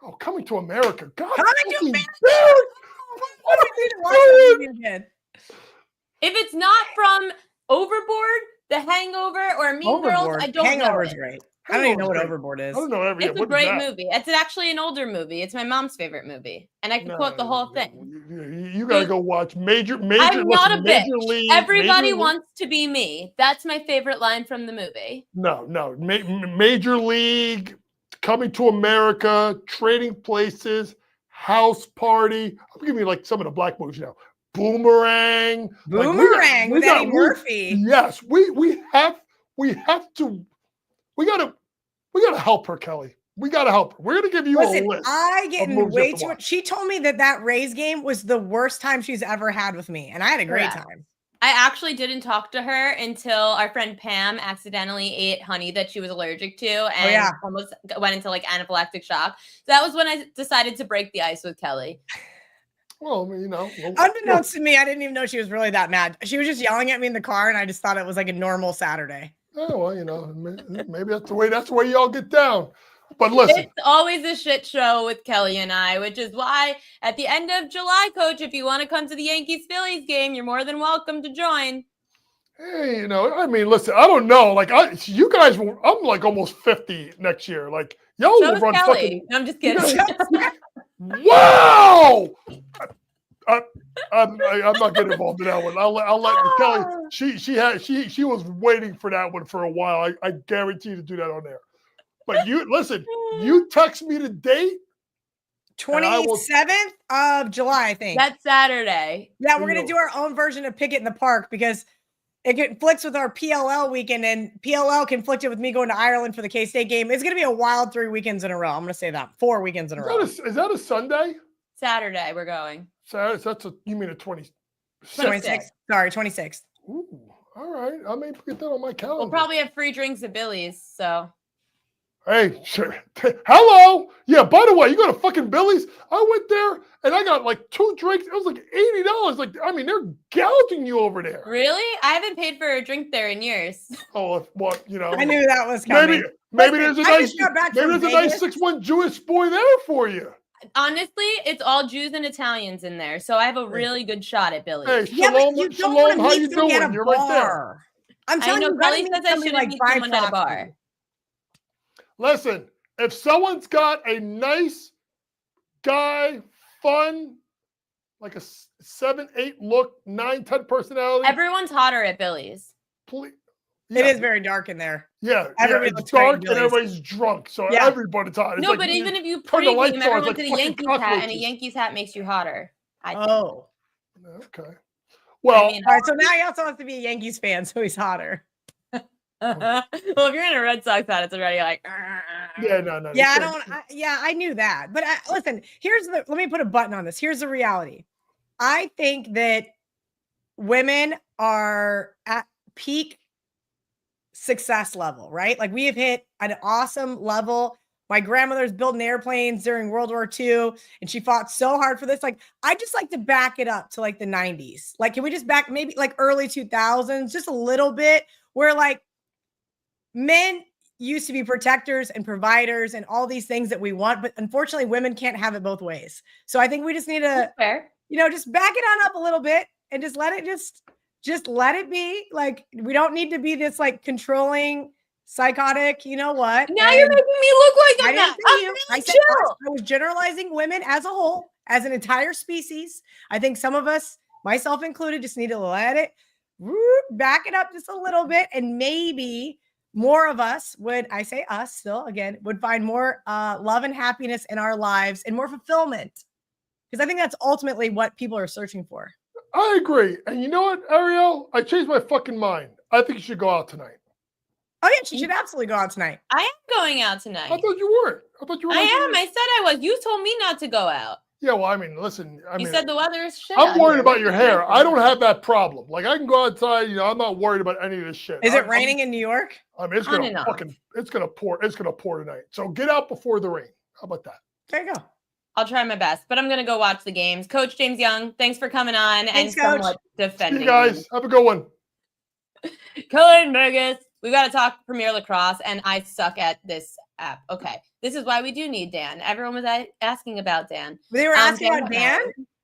Oh, Coming to America. God. Coming to America. What are you doing? If it's not from Overboard, The Hangover or Mean Girls, Overboard. I don't Hangover know is it. great. I don't even know what Hangover's great. Overboard is. I don't know every. It's a great movie. It's actually an older movie. It's my mom's favorite movie, and I could quote the whole thing. You got to go watch Major. I'm not a bitch. Major League. Everybody wants to be me. That's my favorite line from the movie. No. Major League, Coming to America, Trading Places, House Party. I'm giving you like some of the black movies now. Boomerang. Boomerang with Eddie Murphy. Yes, we have to. We gotta help her, Kelly. We gotta help her. We're gonna give you a list. I get way too much. She told me that Rays game was the worst time she's ever had with me, and I had a great time. I actually didn't talk to her until our friend Pam accidentally ate honey that she was allergic to and almost went into like anaphylactic shock. So that was when I decided to break the ice with Kelly. Well, I mean, unbeknownst to me, I didn't even know she was really that mad. She was just yelling at me in the car, and I just thought it was like a normal Saturday. Oh, well, maybe that's the way y'all get down. But listen, it's always a shit show with Kelly and I, which is why at the end of July, Coach, if you want to come to the Yankees-Phillies game, you're more than welcome to join. Hey, I mean, listen, I don't know. Like, you guys, I'm like almost 50 next year. Like, y'all will run Kelly. fucking. No, I'm just kidding. Wow. I'm not getting involved in that one. I'll let Kelly. She was waiting for that one for a while. I guarantee you to do that on there. But you text me the date. 27th of July, I think. That's Saturday. Yeah, we're gonna do our own version of Pick It in the Park because it conflicts with our PLL weekend, and PLL conflicted with me going to Ireland for the K-State game. It's gonna be a wild 3 weekends in a row. I'm gonna say that 4 weekends in a row. Is that a Sunday? Saturday, we're going. Saturday. You mean a 26th? 26th. Sorry, 26th. Ooh, all right. I may put that on my calendar. We'll probably have free drinks at Billy's, so. Hey, sure. Hello. Yeah, by the way, you go to fucking Billy's. I went there and I got like 2 drinks. It was like $80. Like, I mean, they're gouging you over there. Really? I haven't paid for a drink there in years. Oh, what, I knew that was coming. Maybe there's a nice 6'1" Jewish boy there for you. Honestly, it's all Jews and Italians in there, so I have a really good shot at Billy's. Hey, Shalom, how you doing? You're right there. I'm telling you, Billy says I shouldn't meet someone at a bar. Listen, if someone's got a nice guy, fun, like a 7, 8 look, 9, 10 personality. Everyone's hotter at Billy's. Please. Yeah. It is very dark in there. Yeah, it's dark and everybody's drunk, so everybody's hot. It's no, but even if you pregame, everyone to the Yankees hat, and a Yankees hat makes you hotter. Oh. Okay. Well, all right, so now he also wants to be a Yankees fan, so he's hotter. Well, if you're in a Red Sox hat, it's already like. No. Yeah, I knew that. But listen, let me put a button on this. Here's the reality. I think that women are at peak success level, right? Like we have hit an awesome level. My grandmother's building airplanes during World War II, and she fought so hard for this. Like, I just like to back it up to like the 90s. Like, can we just back maybe like early 2000s, just a little bit, where like men used to be protectors and providers and all these things that we want, but unfortunately women can't have it both ways. So I think we just need to, just back it on up a little bit and just let it just let it be. Like, we don't need to be this like controlling, psychotic, you know what? Now you're making me look like I was generalizing women as a whole, as an entire species. I think some of us, myself included, just need to let it back it up just a little bit, and maybe more of us would find more love and happiness in our lives and more fulfillment, because I think that's ultimately what people are searching for. I agree. And you know what, Ariel? I changed my fucking mind. I think you should go out tonight. Oh, yeah, she should absolutely go out tonight. I am going out tonight. I thought you weren't. I am. I said I was. You told me not to go out. Yeah, well, I mean, listen. You said the weather is shit. I'm worried about your hair. I don't have that problem. Like, I can go outside. I'm not worried about any of this shit. Is it raining in New York? I mean, it's gonna pour. It's gonna pour tonight. So get out before the rain. How about that? There you go. I'll try my best, but I'm going to go watch the games. Coach James Young, thanks for coming on and somewhat defending. See you guys. Have a good one. KellyinVegas. We've got to talk Premier Lacrosse, and I suck at this app. Okay. This is why we do need Dan. Everyone was asking about Dan. They were asking about Dan?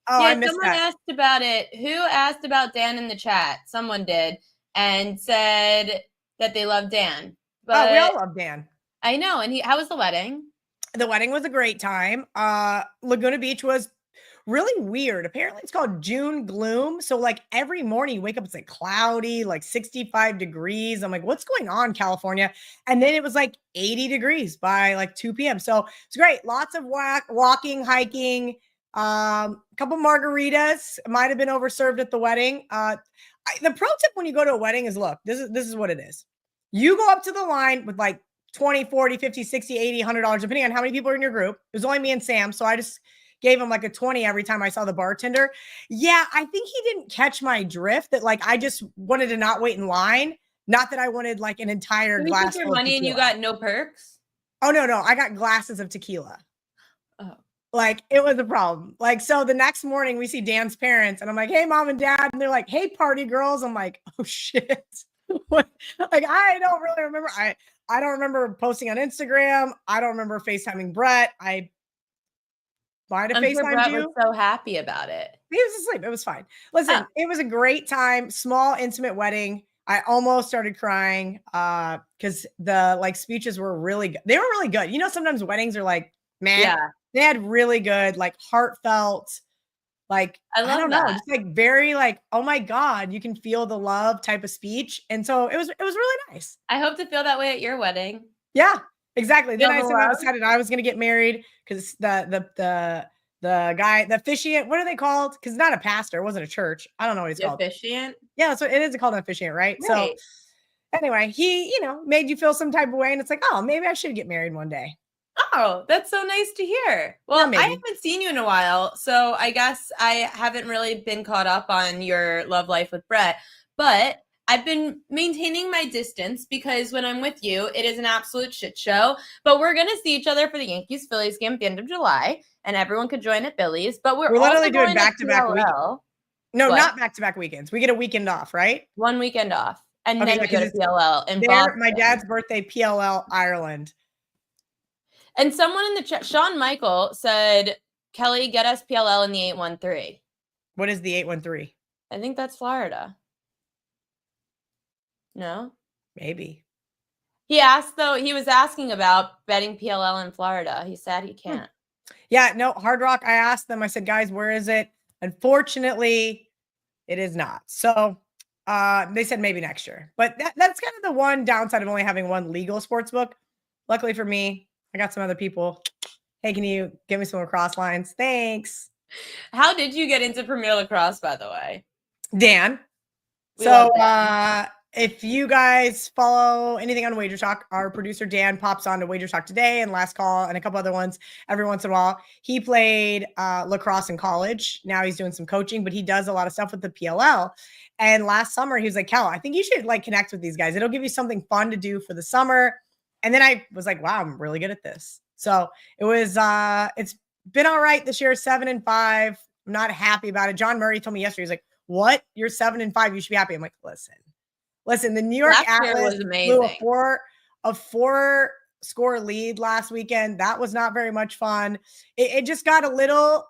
Oh, yeah, I missed someone asked about it. Who asked about Dan in the chat? Someone did. and said that they love Dan. We But all love Dan. I know. And how was the wedding? The wedding was a great time. Laguna Beach was really weird. Apparently it's called June gloom. So like every morning you wake up, it's like cloudy, like 65 degrees. I'm like, what's going on, California? And then it was like 80 degrees by like 2 p.m. So it's great. Lots of walking, hiking, couple margaritas. Might have been overserved at the wedding. The pro tip when you go to a wedding is, look, this is what it is. You go up to the line with like 20, 40, 50, 60, 80, $100, depending on how many people are in your group. It was only me and Sam. So I just gave him like a 20 every time I saw the bartender. Yeah, I think he didn't catch my drift that like I just wanted to not wait in line. Not that I wanted like an entire You glass took your full of money and you tequila. got no perks? Oh, no. I got glasses of tequila. Oh. Like it was a problem. Like, so the next morning we see Dan's parents and I'm like, hey, mom and dad. And they're like, hey, party girls. I'm like, oh shit. What? Like, I don't really remember. I don't remember posting on Instagram. I don't remember FaceTiming Brett. I might have I'm sure FaceTimed Brett you. was so happy about it. He was asleep. It was fine. Listen, It was a great time. Small, intimate wedding. I almost started crying because the like speeches were really good. They were really good. You know, sometimes weddings are like, man, Yeah. They had really good, like heartfelt, like, I love don't know, that. just like very like, oh my God, you can feel the love type of speech. And so it was really nice. I hope to feel that way at your wedding. Yeah, exactly. Then Feel the I love? decided I was going to get married because the guy, the officiant, what are they called? Because it's not a pastor. It wasn't a church. I don't know what he's The called. officiant? Yeah, so it is called an officiant, right? So Right. anyway, he, made you feel some type of way. And it's like, oh, maybe I should get married one day. Oh, that's so nice to hear. Well, maybe. I haven't seen you in a while, so I guess I haven't really been caught up on your love life with Brett, but I've been maintaining my distance because when I'm with you, it is an absolute shit show. But we're going to see each other for the Yankees-Phillies game at the end of July, and everyone could join at Billy's. But we're literally also doing going back-to-back to weekends. PLL. No, What? not back-to-back weekends. We get a weekend off, right? One weekend off. And Okay, then we because go to it's PLL in there. Boston. My dad's birthday, PLL, Ireland. And someone in the chat, Sean Michael, said, Kelly, get us PLL in the 813. What is the 813? I think that's Florida. No? Maybe. He asked, though, he was asking about betting PLL in Florida. He said he can't. Yeah, no, Hard Rock. I asked them, I said, guys, where is it? Unfortunately, it is not. So they said maybe next year. But that's kind of the one downside of only having one legal sports book. Luckily for me, I got some other people. Hey, can you give me some lacrosse lines? Thanks. How did you get into Premier Lacrosse, by the way? Dan. We love So Dan. if you guys follow anything on Wager Talk, our producer Dan pops on to Wager Talk Today and Last Call and a couple other ones every once in a while. He played lacrosse in college. Now he's doing some coaching, but he does a lot of stuff with the PLL. And last summer, he was like, Kel, I think you should like connect with these guys. It'll give you something fun to do for the summer. And then I was like, wow, I'm really good at this. So it was, it's been all right this year, 7-5. I'm not happy about it. John Murray told me yesterday, he's like, what? You're 7-5. You should be happy. I'm like, listen, the New York Atlas blew a four score lead last weekend. That was not very much fun. It just got a little,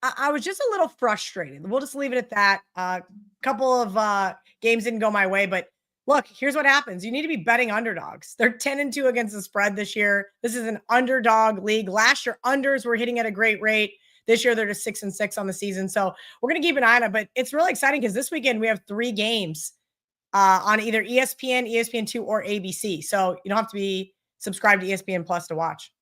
I was just a little frustrated. We'll just leave it at that. A couple of games didn't go my way, but look, here's what happens. You need to be betting underdogs. They're 10-2 against the spread this year. This is an underdog league. Last year, unders were hitting at a great rate. This year, they're just 6-6 on the season. So we're going to keep an eye on it, but it's really exciting because this weekend we have 3 games on either ESPN, ESPN2, or ABC. So you don't have to be subscribed to ESPN Plus to watch.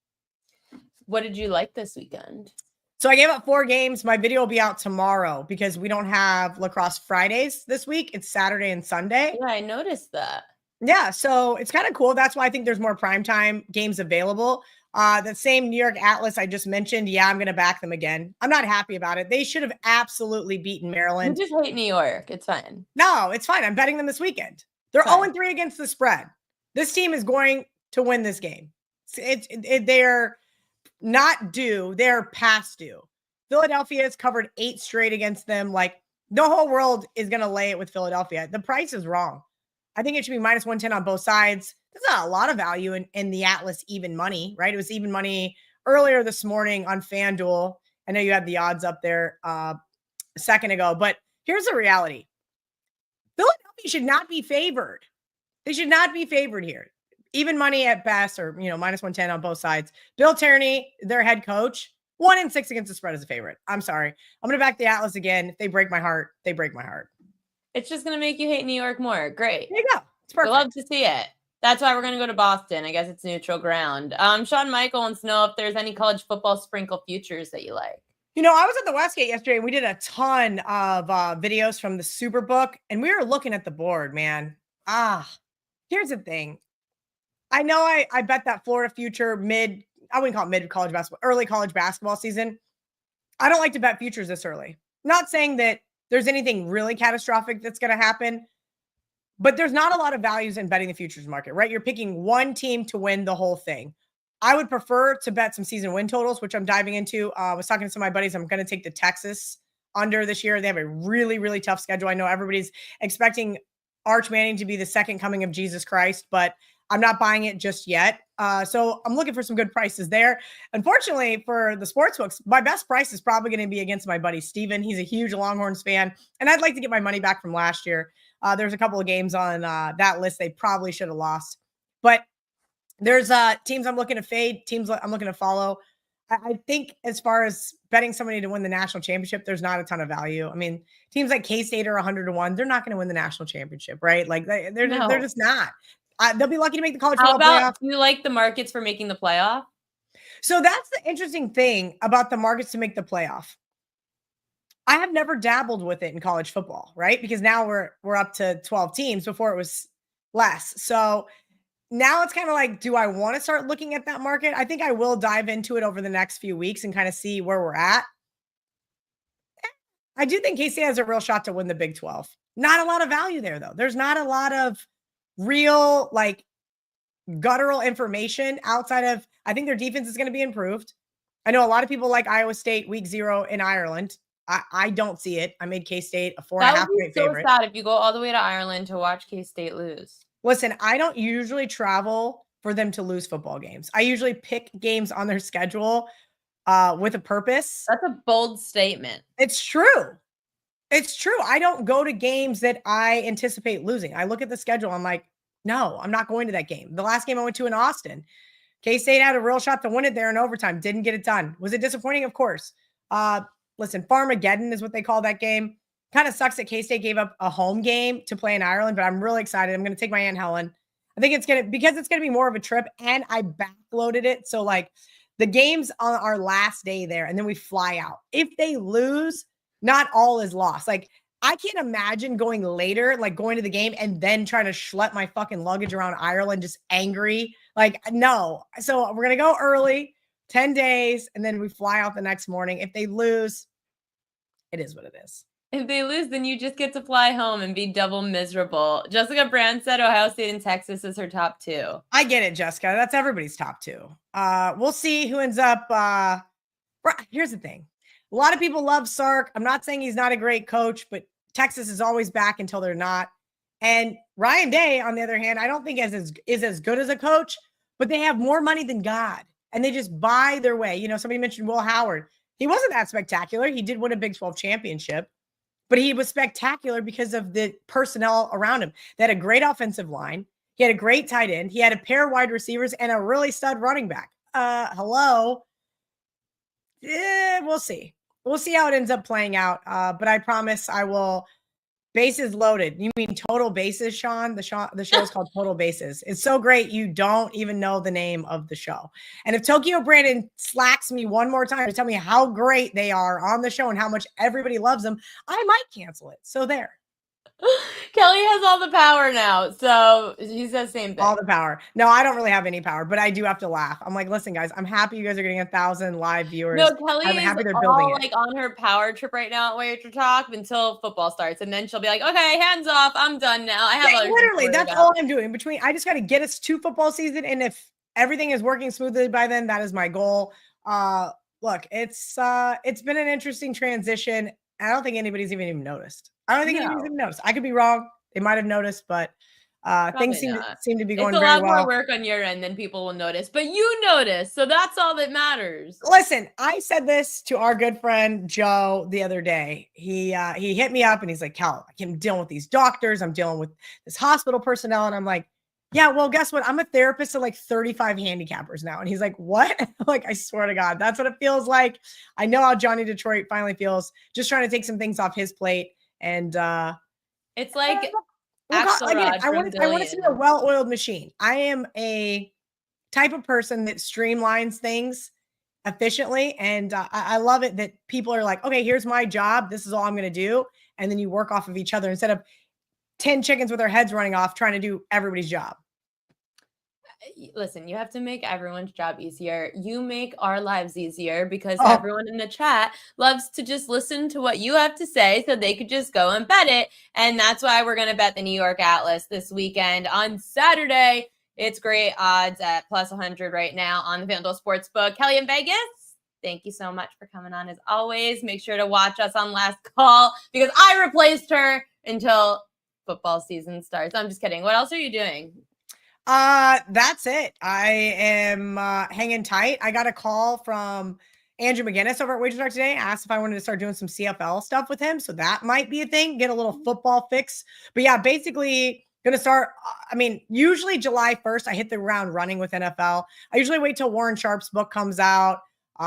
What did you like this weekend? So I gave up 4 games. My video will be out tomorrow because we don't have lacrosse Fridays this week. It's Saturday and Sunday. Yeah, I noticed that. Yeah, so it's kind of cool. That's why I think there's more primetime games available. That same New York Atlas I just mentioned, yeah, I'm going to back them again. I'm not happy about it. They should have absolutely beaten Maryland. You just hate New York. It's fine. No, it's fine. I'm betting them this weekend. They're 0-3 against the spread. This team is going to win this game. They're not due. They're past due. Philadelphia has covered 8 straight against them. Like, the whole world is going to lay it with Philadelphia. The price is wrong. I think it should be minus 110 on both sides. There's not a lot of value in the Atlas even money, right? It was even money earlier this morning on FanDuel. I know you had the odds up there a second ago, but here's the reality. Philadelphia they should not be favored. They should not be favored here. Even money at best, or minus 110 on both sides. Bill Tierney, their head coach, 1-6 against the spread as a favorite. I'm sorry. I'm going to back the Atlas again. If they break my heart, they break my heart. It's just going to make you hate New York more. Great. There you go. It's perfect. We love to see it. That's why we're going to go to Boston. I guess it's neutral ground. Sean Michael wants to know if there's any college football sprinkle futures that you like. I was at the Westgate yesterday and we did a ton of videos from the Superbook and we were looking at the board, man. Here's the thing. I know I bet that Florida future I wouldn't call it mid college basketball, early college basketball season. I don't like to bet futures this early. Not saying that there's anything really catastrophic that's going to happen, but there's not a lot of values in betting the futures market, right? You're picking one team to win the whole thing. I would prefer to bet some season win totals, which I'm diving into. I was talking to some of my buddies. I'm going to take the Texas under this year. They have a really, really tough schedule. I know everybody's expecting Arch Manning to be the second coming of Jesus Christ, but I'm not buying it just yet. So I'm looking for some good prices there. Unfortunately for the sportsbooks, my best price is probably going to be against my buddy Steven. He's a huge Longhorns fan, and I'd like to get my money back from last year. There's a couple of games on that list they probably should have lost. But there's teams I'm looking to fade, teams I'm looking to follow. I think as far as betting somebody to win the national championship, there's not a ton of value. I mean, teams like K-State are 100-1. They're not going to win the national championship, right? Like they're just not. They'll be lucky to make the college football playoff. Do you like the markets for making the playoff? So that's the interesting thing about the markets to make the playoff. I have never dabbled with it in college football, right? Because now we're up to 12 teams. Before it was less. So now it's kind of like, do I want to start looking at that market? I think I will dive into it over the next few weeks and kind of see where we're at. I do think K-State has a real shot to win the Big 12. Not a lot of value there, though. There's not a lot of real, guttural information outside of, I think their defense is going to be improved. I know a lot of people like Iowa State week 0 in Ireland. I don't see it. I made K-State a 4.5 point favorite. So sad if you go all the way to Ireland to watch K-State lose. Listen, I don't usually travel for them to lose football games. I usually pick games on their schedule with a purpose. That's a bold statement. It's true. It's true. I don't go to games that I anticipate losing. I look at the schedule. I'm like, no, I'm not going to that game. The last game I went to in Austin, K-State had a real shot to win it there in overtime. Didn't get it done. Was it disappointing? Of course. Listen, Farmageddon is what they call that game. Kind of sucks that K-State gave up a home game to play in Ireland, but I'm really excited. I'm going to take my Aunt Helen. I think it's going to be more of a trip, and I backloaded it. So the game's on our last day there, and then we fly out. If they lose, not all is lost. I can't imagine going later, going to the game and then trying to schlep my fucking luggage around Ireland, just angry. No. So we're going to go early, 10 days, and then we fly out the next morning. If they lose, it is what it is. If they lose, then you just get to fly home and be double miserable. Jessica Brand said Ohio State and Texas is her top 2. I get it, Jessica. That's everybody's top 2. We'll see who ends up. Here's the thing. A lot of people love Sark. I'm not saying he's not a great coach, but Texas is always back until they're not. And Ryan Day, on the other hand, I don't think is as good as a coach, but they have more money than God. And they just buy their way. Somebody mentioned Will Howard. He wasn't that spectacular. He did win a Big 12 championship. But he was spectacular because of the personnel around him. They had a great offensive line. He had a great tight end. He had a pair of wide receivers and a really stud running back. Hello. We'll see. We'll see how it ends up playing out. But I promise I will. Bases loaded. You mean Total Bases, Sean? The show is called Total Bases. It's so great you don't even know the name of the show. And if Tokyo Brandon slacks me one more time to tell me how great they are on the show and how much everybody loves them, I might cancel it. So there. Kelly has all the power now. So he says same thing. All the power. No, I don't really have any power, but I do have to laugh. I'm like, listen, guys, I'm happy you guys are getting 1,000 live viewers. No, Kelly I'm is happy they're all building it. on her power trip right now at Wager Talk until football starts. And then she'll be like, okay, hands off. I'm done now. I have literally, that's all I'm doing. I just got to get us to football season. And if everything is working smoothly by then, that is my goal. Look, it's been an interesting transition. I don't think anybody's even noticed. I don't think anybody's even noticed. I could be wrong. They might have noticed, but Things seem to be going it's a very lot well. more work on your end than people will notice, but you notice, so that's all that matters. Listen, I said this to our good friend Joe the other day. He hit me up and he's like, Cal, I'm dealing with these doctors, I'm dealing with this hospital personnel, and I'm like, yeah, well, guess what? I'm a therapist to like 35 handicappers now. And he's like, what? Like, I swear to God, that's what it feels like. I know how Johnny Detroit finally feels, just trying to take some things off his plate. And it's like again, I want it to be a well-oiled machine. I am a type of person that streamlines things efficiently. And I love it that people are like, okay, here's my job. This is all I'm going to do. And then you work off of each other instead of 10 chickens with their heads running off trying to do everybody's job. Listen, you have to make everyone's job easier. You make our lives easier because everyone in the chat loves to just listen to what you have to say so they could just go and bet it. And that's why we're going to bet the New York Atlas this weekend on Saturday. It's great odds at plus 100 right now on the FanDuel Sportsbook. Kelly in Vegas, thank you so much for coming on as always. Make sure to watch us on Last Call because I replaced her until football season starts. I'm just kidding. What else are you doing? That's it. I am hanging tight. I got a call from Andrew McGinnis over at Wager Talk today. Asked if I wanted to start doing some CFL stuff with him. So that might be a thing. Get a little football fix. But yeah, basically going to start. I mean, usually July 1st, I hit the ground running with NFL. I usually wait till Warren Sharp's book comes out.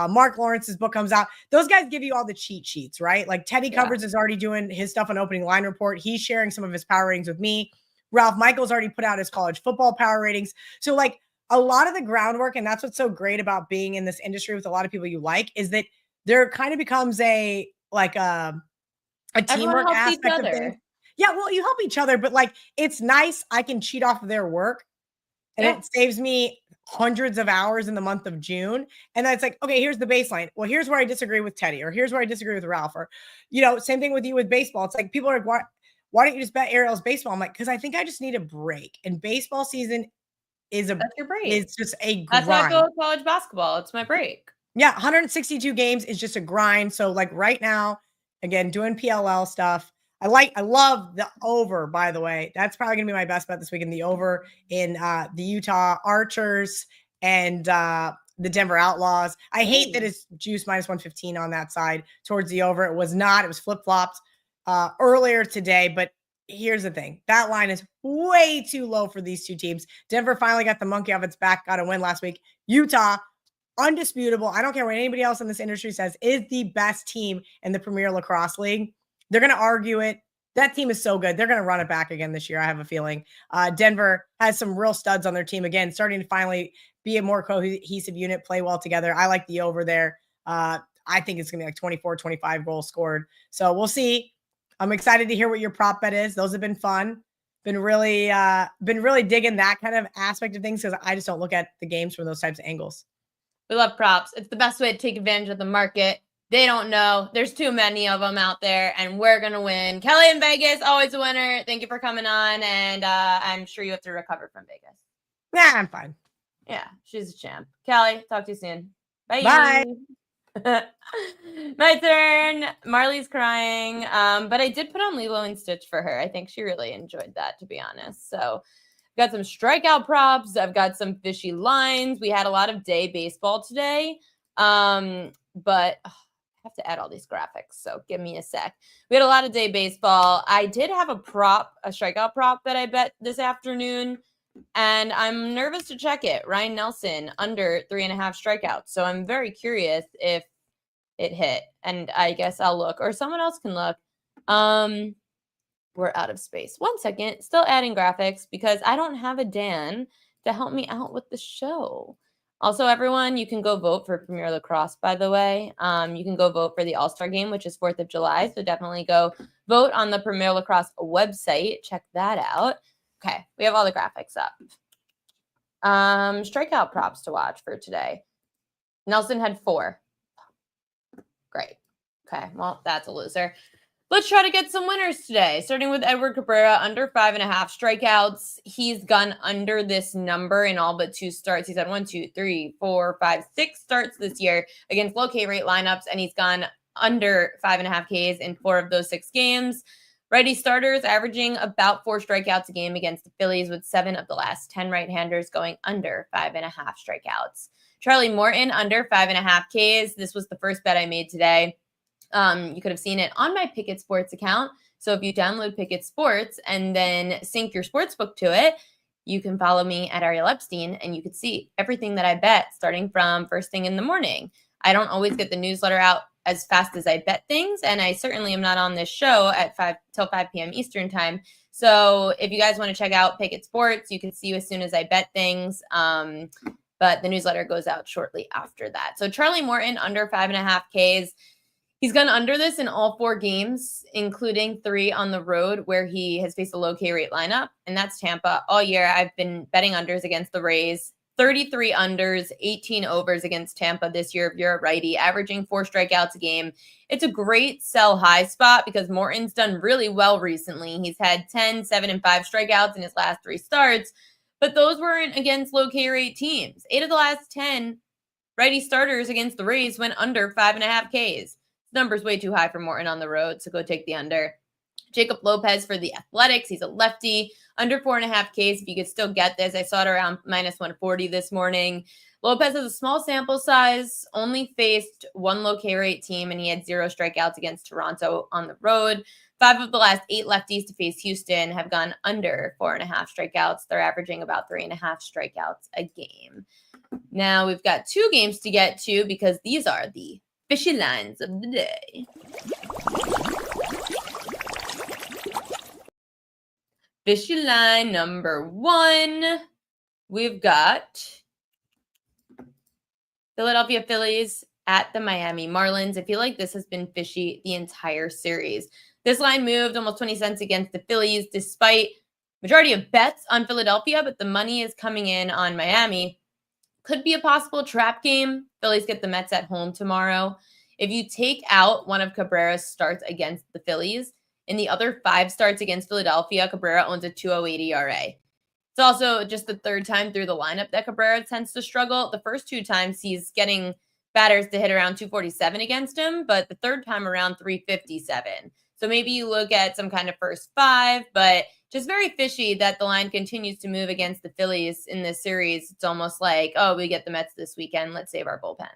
Mark Lawrence's book comes out. Those guys give you all the cheat sheets, right? Like Teddy Covers is already doing his stuff on Opening Line Report. He's sharing some of his power ratings with me. Ralph Michaels already put out his college football power ratings. So like a lot of the groundwork, and that's what's so great about being in this industry with a lot of people you like, is that there kind of becomes a teamwork aspect of things. Yeah, well, you help each other, but like it's nice. I can cheat off of their work and it saves me hundreds of hours in the month of June. And then it's like, okay, here's the baseline. Well, here's where I disagree with Teddy, or here's where I disagree with Ralph, or, same thing with you with baseball. It's like people are like, why don't you just bet Ariel's baseball? I'm like, because I think I just need a break. And baseball season that's your break. It's just a grind. That's how I go with college basketball. It's my break. Yeah, 162 games is just a grind. So like right now, again, doing PLL stuff. I love the over, by the way. That's probably gonna be my best bet this weekend. The over in the Utah Archers and the Denver Outlaws. I hate that it's juice minus 115 on that side towards the over. It was not. It was flip-flopped earlier today, but here's the thing. That line is way too low for these two teams. Denver finally got the monkey off its back, got a win last week. Utah, undisputable. I don't care what anybody else in this industry says, is the best team in the Premier Lacrosse League. They're going to argue it. That team is so good. They're going to run it back again this year, I have a feeling. Denver has some real studs on their team again, starting to finally be a more cohesive unit, play well together. I like the over there. I think it's going to be like 24, 25 goals scored. So we'll see. I'm excited to hear what your prop bet is. Those have been fun. Been really digging that kind of aspect of things because I just don't look at the games from those types of angles. We love props. It's the best way to take advantage of the market. They don't know. There's too many of them out there, and we're going to win. Kelly in Vegas, always a winner. Thank you for coming on, and I'm sure you have to recover from Vegas. Yeah, I'm fine. Yeah, she's a champ. Kelly, talk to you soon. Bye. Bye. My turn. Marley's crying, but I did put on Lilo and Stitch for her. I think she really enjoyed that, to be honest. So got some strikeout props. I've got some fishy lines. We had a lot of day baseball today, but I have to add all these graphics, so give me a sec. We had a lot of day baseball. I did have a strikeout prop that I bet this afternoon, and I'm nervous to check it. Ryan Nelson under 3.5 strikeouts. So I'm very curious if it hit, and I guess I'll look, or someone else can look. We're out of space. 1 second, still adding graphics because I don't have a Dan to help me out with the show. Also, everyone, you can go vote for Premier Lacrosse, by the way. You can go vote for the All-Star game, which is 4th of July. So definitely go vote on the Premier Lacrosse website. Check that out. Okay, we have all the graphics up. Strikeout props to watch for today. Nelson had 4. Great. Okay, well, that's a loser. Let's try to get some winners today, starting with Edward Cabrera, under 5.5 strikeouts. He's gone under this number in all but 2 starts. He's had 6 starts this year against low K rate lineups, and he's gone under 5.5 Ks in 4 of those 6 games. Righty starters averaging about 4 strikeouts a game against the Phillies, with 7 of the last 10 right-handers going under 5.5 strikeouts. Charlie Morton under 5.5 Ks. This was the first bet I made today. You could have seen it on my Pickett Sports account. So if you download Pickett Sports and then sync your sportsbook to it, you can follow me at Ariel Epstein and you could see everything that I bet starting from first thing in the morning. I don't always get the newsletter out as fast as I bet things, and I certainly am not on this show at 5 p.m. Eastern time. So if you guys want to check out Pickett Sports, you can see as soon as I bet things. But the newsletter goes out shortly after that. So Charlie Morton under 5.5 Ks. He's gone under this in all 4 games, including 3 on the road where he has faced a low K rate lineup, and that's Tampa. All year, I've been betting unders against the Rays. 33 unders, 18 overs against Tampa this year if you're a righty, averaging 4 strikeouts a game. It's a great sell high spot because Morton's done really well recently. He's had 10, 7, and 5 strikeouts in his last 3 starts, but those weren't against low K rate teams. 8 of the last 10 righty starters against the Rays went under 5.5 Ks. Number's way too high for Morton on the road, so go take the under. Jacob Lopez for the Athletics. He's a lefty, under 4.5 Ks. If you could still get this, I saw it around minus 140 this morning. Lopez has a small sample size, only faced 1 low K rate team, and he had 0 strikeouts against Toronto on the road. 5 of the last 8 lefties to face Houston have gone under 4.5 strikeouts. They're averaging about 3.5 strikeouts a game. Now we've got 2 games to get to because these are the fishy lines of the day. Fishy line number 1, we've got Philadelphia Phillies at the Miami Marlins. I feel like this has been fishy the entire series. This line moved almost 20 cents against the Phillies despite majority of bets on Philadelphia, but the money is coming in on Miami. Could be a possible trap game. Phillies get the Mets at home tomorrow. If you take out one of Cabrera's starts against the Phillies, in the other 5 starts against Philadelphia, Cabrera owns a 2.08 ERA. It's also just the 3rd time through the lineup that Cabrera tends to struggle. The first 2 times he's getting batters to hit around 247 against him, but the 3rd time around 357. So maybe you look at some kind of first 5, but just very fishy that the line continues to move against the Phillies in this series. It's almost like, oh, we get the Mets this weekend. Let's save our bullpen.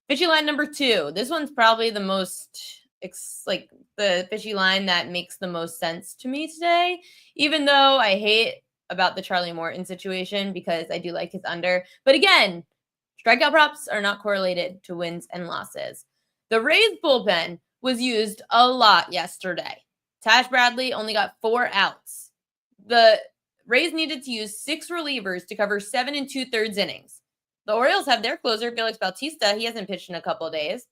Fishy line number 2. This one's probably the most, the fishy line that makes the most sense to me today, even though I hate about the Charlie Morton situation because I do like his under. But again, strikeout props are not correlated to wins and losses. The Rays bullpen was used a lot yesterday. Tash Bradley only got 4 outs. The Rays needed to use 6 relievers to cover 7 2/3 innings. The Orioles have their closer, Felix Bautista. He hasn't pitched in a couple of days.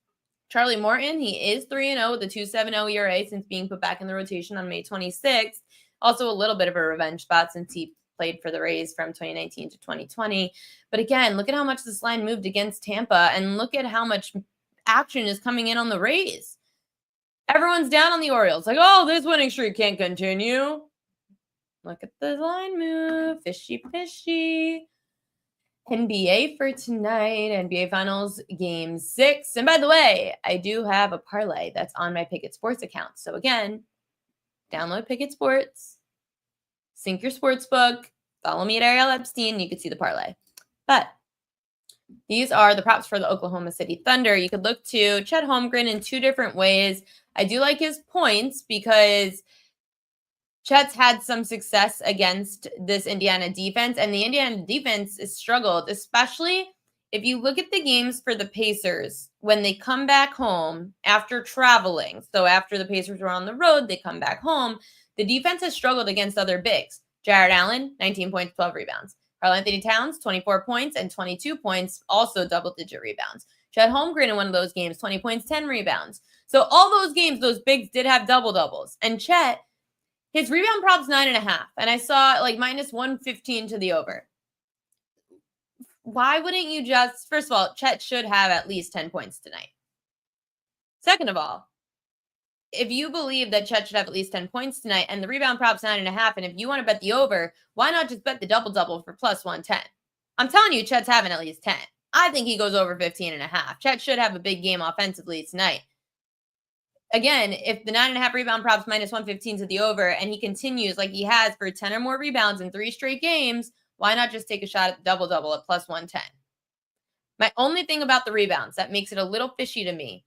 Charlie Morton, he is 3-0 with a 2.70 ERA since being put back in the rotation on May 26th. Also a little bit of a revenge spot since he played for the Rays from 2019 to 2020. But again, look at how much this line moved against Tampa, and look at how much action is coming in on the Rays. Everyone's down on the Orioles. Like, oh, this winning streak can't continue. Look at the line move. Fishy, fishy. NBA for tonight. NBA Finals Game 6. And by the way, I do have a parlay that's on my Pickett Sports account. So again, download Pickett Sports, sync your sports book, follow me at Ariel Epstein. You can see the parlay. But these are the props for the Oklahoma City Thunder. You could look to Chet Holmgren in 2 different ways. I do like his points because Chet's had some success against this Indiana defense, and the Indiana defense has struggled, especially if you look at the games for the Pacers when they come back home after traveling. So after the Pacers were on the road, they come back home. The defense has struggled against other bigs. Jared Allen, 19 points, 12 rebounds. Karl-Anthony Towns, 24 points and 22 points, also double-digit rebounds. Chet Holmgren in one of those games, 20 points, 10 rebounds. So all those games, those bigs did have double-doubles. And Chet, his rebound prop's 9.5. And I saw like minus 115 to the over. Why wouldn't you just, first of all, Chet should have at least 10 points tonight. Second of all, if you believe that Chet should have at least 10 points tonight and the rebound prop's 9.5, and if you want to bet the over, why not just bet the double-double for plus 110? I'm telling you, Chet's having at least 10. I think he goes over 15.5. Chet should have a big game offensively tonight. again, if the 9.5 rebound props minus 115 to the over, and he continues like he has for 10 or more rebounds in 3 straight games, why not just take a shot at the double-double at plus 110? My only thing about the rebounds that makes it a little fishy to me,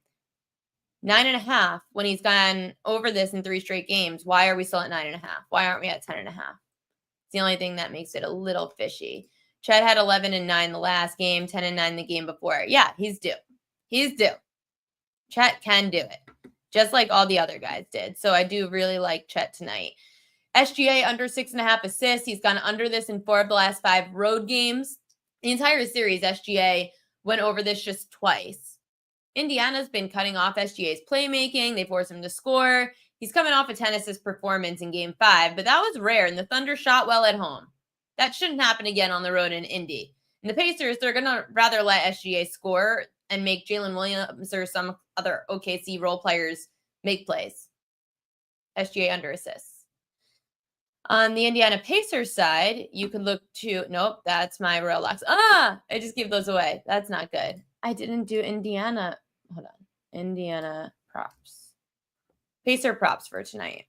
9.5, when he's gone over this in 3 straight games, why are we still at 9.5? Why aren't we at 10.5? It's the only thing that makes it a little fishy. Chet had 11 and 9 the last game, 10 and 9 the game before. Yeah, he's due. He's due. Chet can do it, just like all the other guys did. So I do really like Chet tonight. SGA under 6.5 assists. He's gone under this in 4 of the last 5 road games. The entire series, SGA went over this just twice. Indiana's been cutting off SGA's playmaking. They force him to score. He's coming off a 10-assist performance in Game 5, but that was rare, and the Thunder shot well at home. That shouldn't happen again on the road in Indy. And the Pacers, they're going to rather let SGA score and make Jalen Williams or some other OKC role players make plays. SGA under assists. On the Indiana Pacers side, you could look to, nope, that's my Royal Locks. I just gave those away. That's not good. I didn't do Indiana. Hold on. Indiana props. Pacer props for tonight.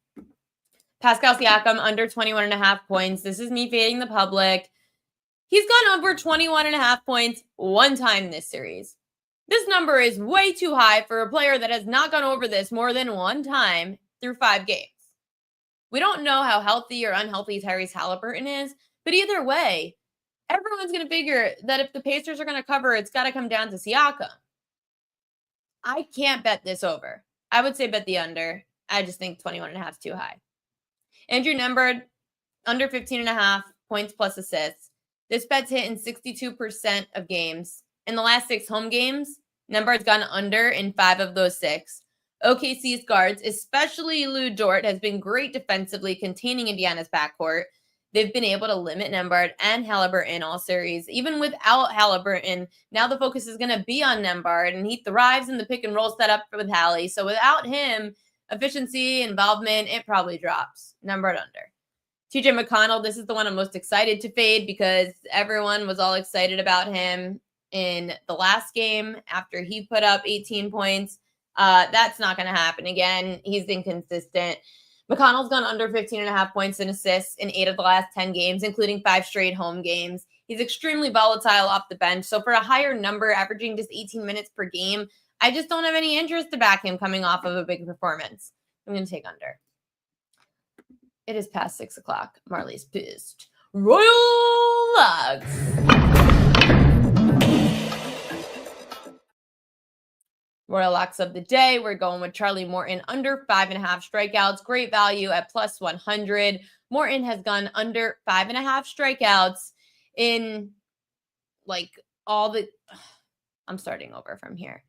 Pascal Siakam under 21.5 points. This is me fading the public. He's gone over 21.5 points one time this series. This number is way too high for a player that has not gone over this more than one time through 5 games. We don't know how healthy or unhealthy Tyrese Halliburton is, but either way, everyone's going to figure that if the Pacers are going to cover, it's got to come down to Siakam. I can't bet this over. I would say bet the under. I just think 21.5 is too high. Andrew Nembhard, under 15.5 points plus assists. This bet's hit in 62% of games. In the last 6 home games, Nembhard's gone under in 5 of those 6. OKC's guards, especially Lou Dort, has been great defensively containing Indiana's backcourt. They've been able to limit Nembhard and Halliburton all series. Even without Halliburton, now the focus is going to be on Nembhard, and he thrives in the pick and roll setup with Hallie. So without him, efficiency, involvement, it probably drops. Nembhard under. TJ McConnell, this is the one I'm most excited to fade because everyone was all excited about him in the last game after he put up 18 points. That's not going to happen again. He's inconsistent. McConnell's gone under 15.5 points and assists in 8 of the last 10 games, including 5 straight home games. He's extremely volatile off the bench. So for a higher number, averaging just 18 minutes per game, I just don't have any interest to back him coming off of a big performance. I'm going to take under. It is past 6 o'clock. Marley's pissed. Royal Locks. Royal Locks of the day. We're going with Charlie Morton under 5.5 strikeouts. Great value at plus 100. Morton has gone under 5.5 strikeouts in like all the. I'm starting over from here.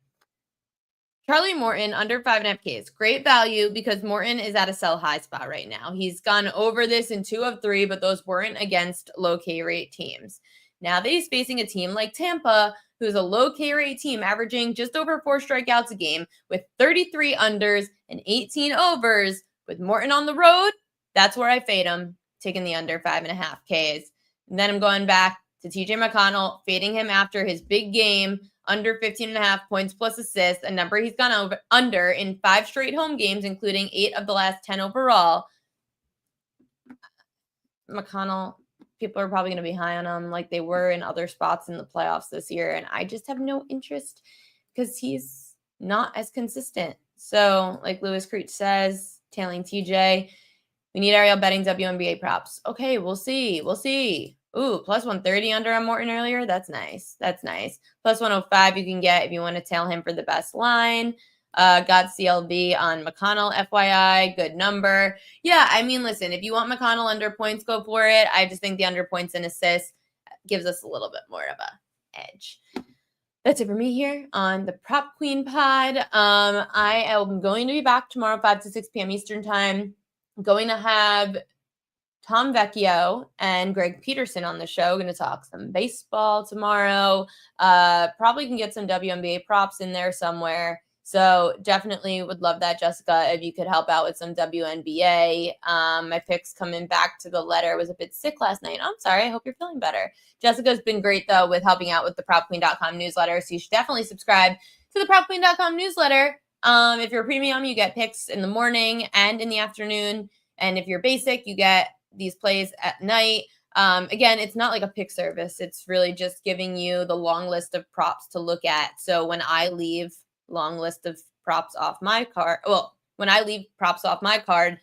Charlie Morton under 5.5 Ks. Great value because Morton is at a sell high spot right now. He's gone over this in 2 of 3, but those weren't against low K rate teams. Now that he's facing a team like Tampa, who's a low K rate team averaging just over 4 strikeouts a game with 33 unders and 18 overs with Morton on the road, that's where I fade him, taking the under 5.5 Ks. And then I'm going back to TJ McConnell, fading him after his big game, under 15.5 points plus assists, a number he's gone under in 5 straight home games, including 8 of the last 10 overall. McConnell, people are probably going to be high on him like they were in other spots in the playoffs this year. And I just have no interest because he's not as consistent. So like Lewis Creech says, tailing TJ, we need Ariel betting WNBA props. Okay, we'll see. We'll see. Ooh, plus 130 under on Morton earlier. That's nice. That's nice. Plus 105 you can get if you want to tail him for the best line. Got CLB on McConnell, FYI. Good number. Yeah, I mean, listen, if you want McConnell under points, go for it. I just think the under points and assists gives us a little bit more of a edge. That's it for me here on the Prop Queen Pod. I am going to be back tomorrow, 5 to 6 p.m. Eastern Time. I'm going to have Tom Vecchio and Greg Peterson on the show. Going to talk some baseball tomorrow. Probably can get some WNBA props in there somewhere. So definitely would love that, Jessica, if you could help out with some WNBA. My picks coming back to the letter. Was a bit sick last night. I'm sorry. I hope you're feeling better. Jessica's been great, though, with helping out with the PropQueen.com newsletter. So you should definitely subscribe to the PropQueen.com newsletter. If you're premium, you get picks in the morning and in the afternoon. And if you're basic, you get these plays at night. Again, it's not like a pick service. It's really just giving you the long list of props to look at. So when I leave long list of props off my card, when I leave props off my card,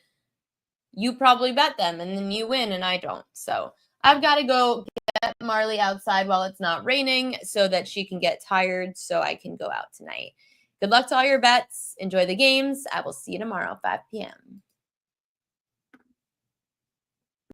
you probably bet them and then you win and I don't. So I've got to go get Marley outside while it's not raining so that she can get tired so I can go out tonight. Good luck to all your bets. Enjoy the games. I will see you tomorrow, 5 p.m.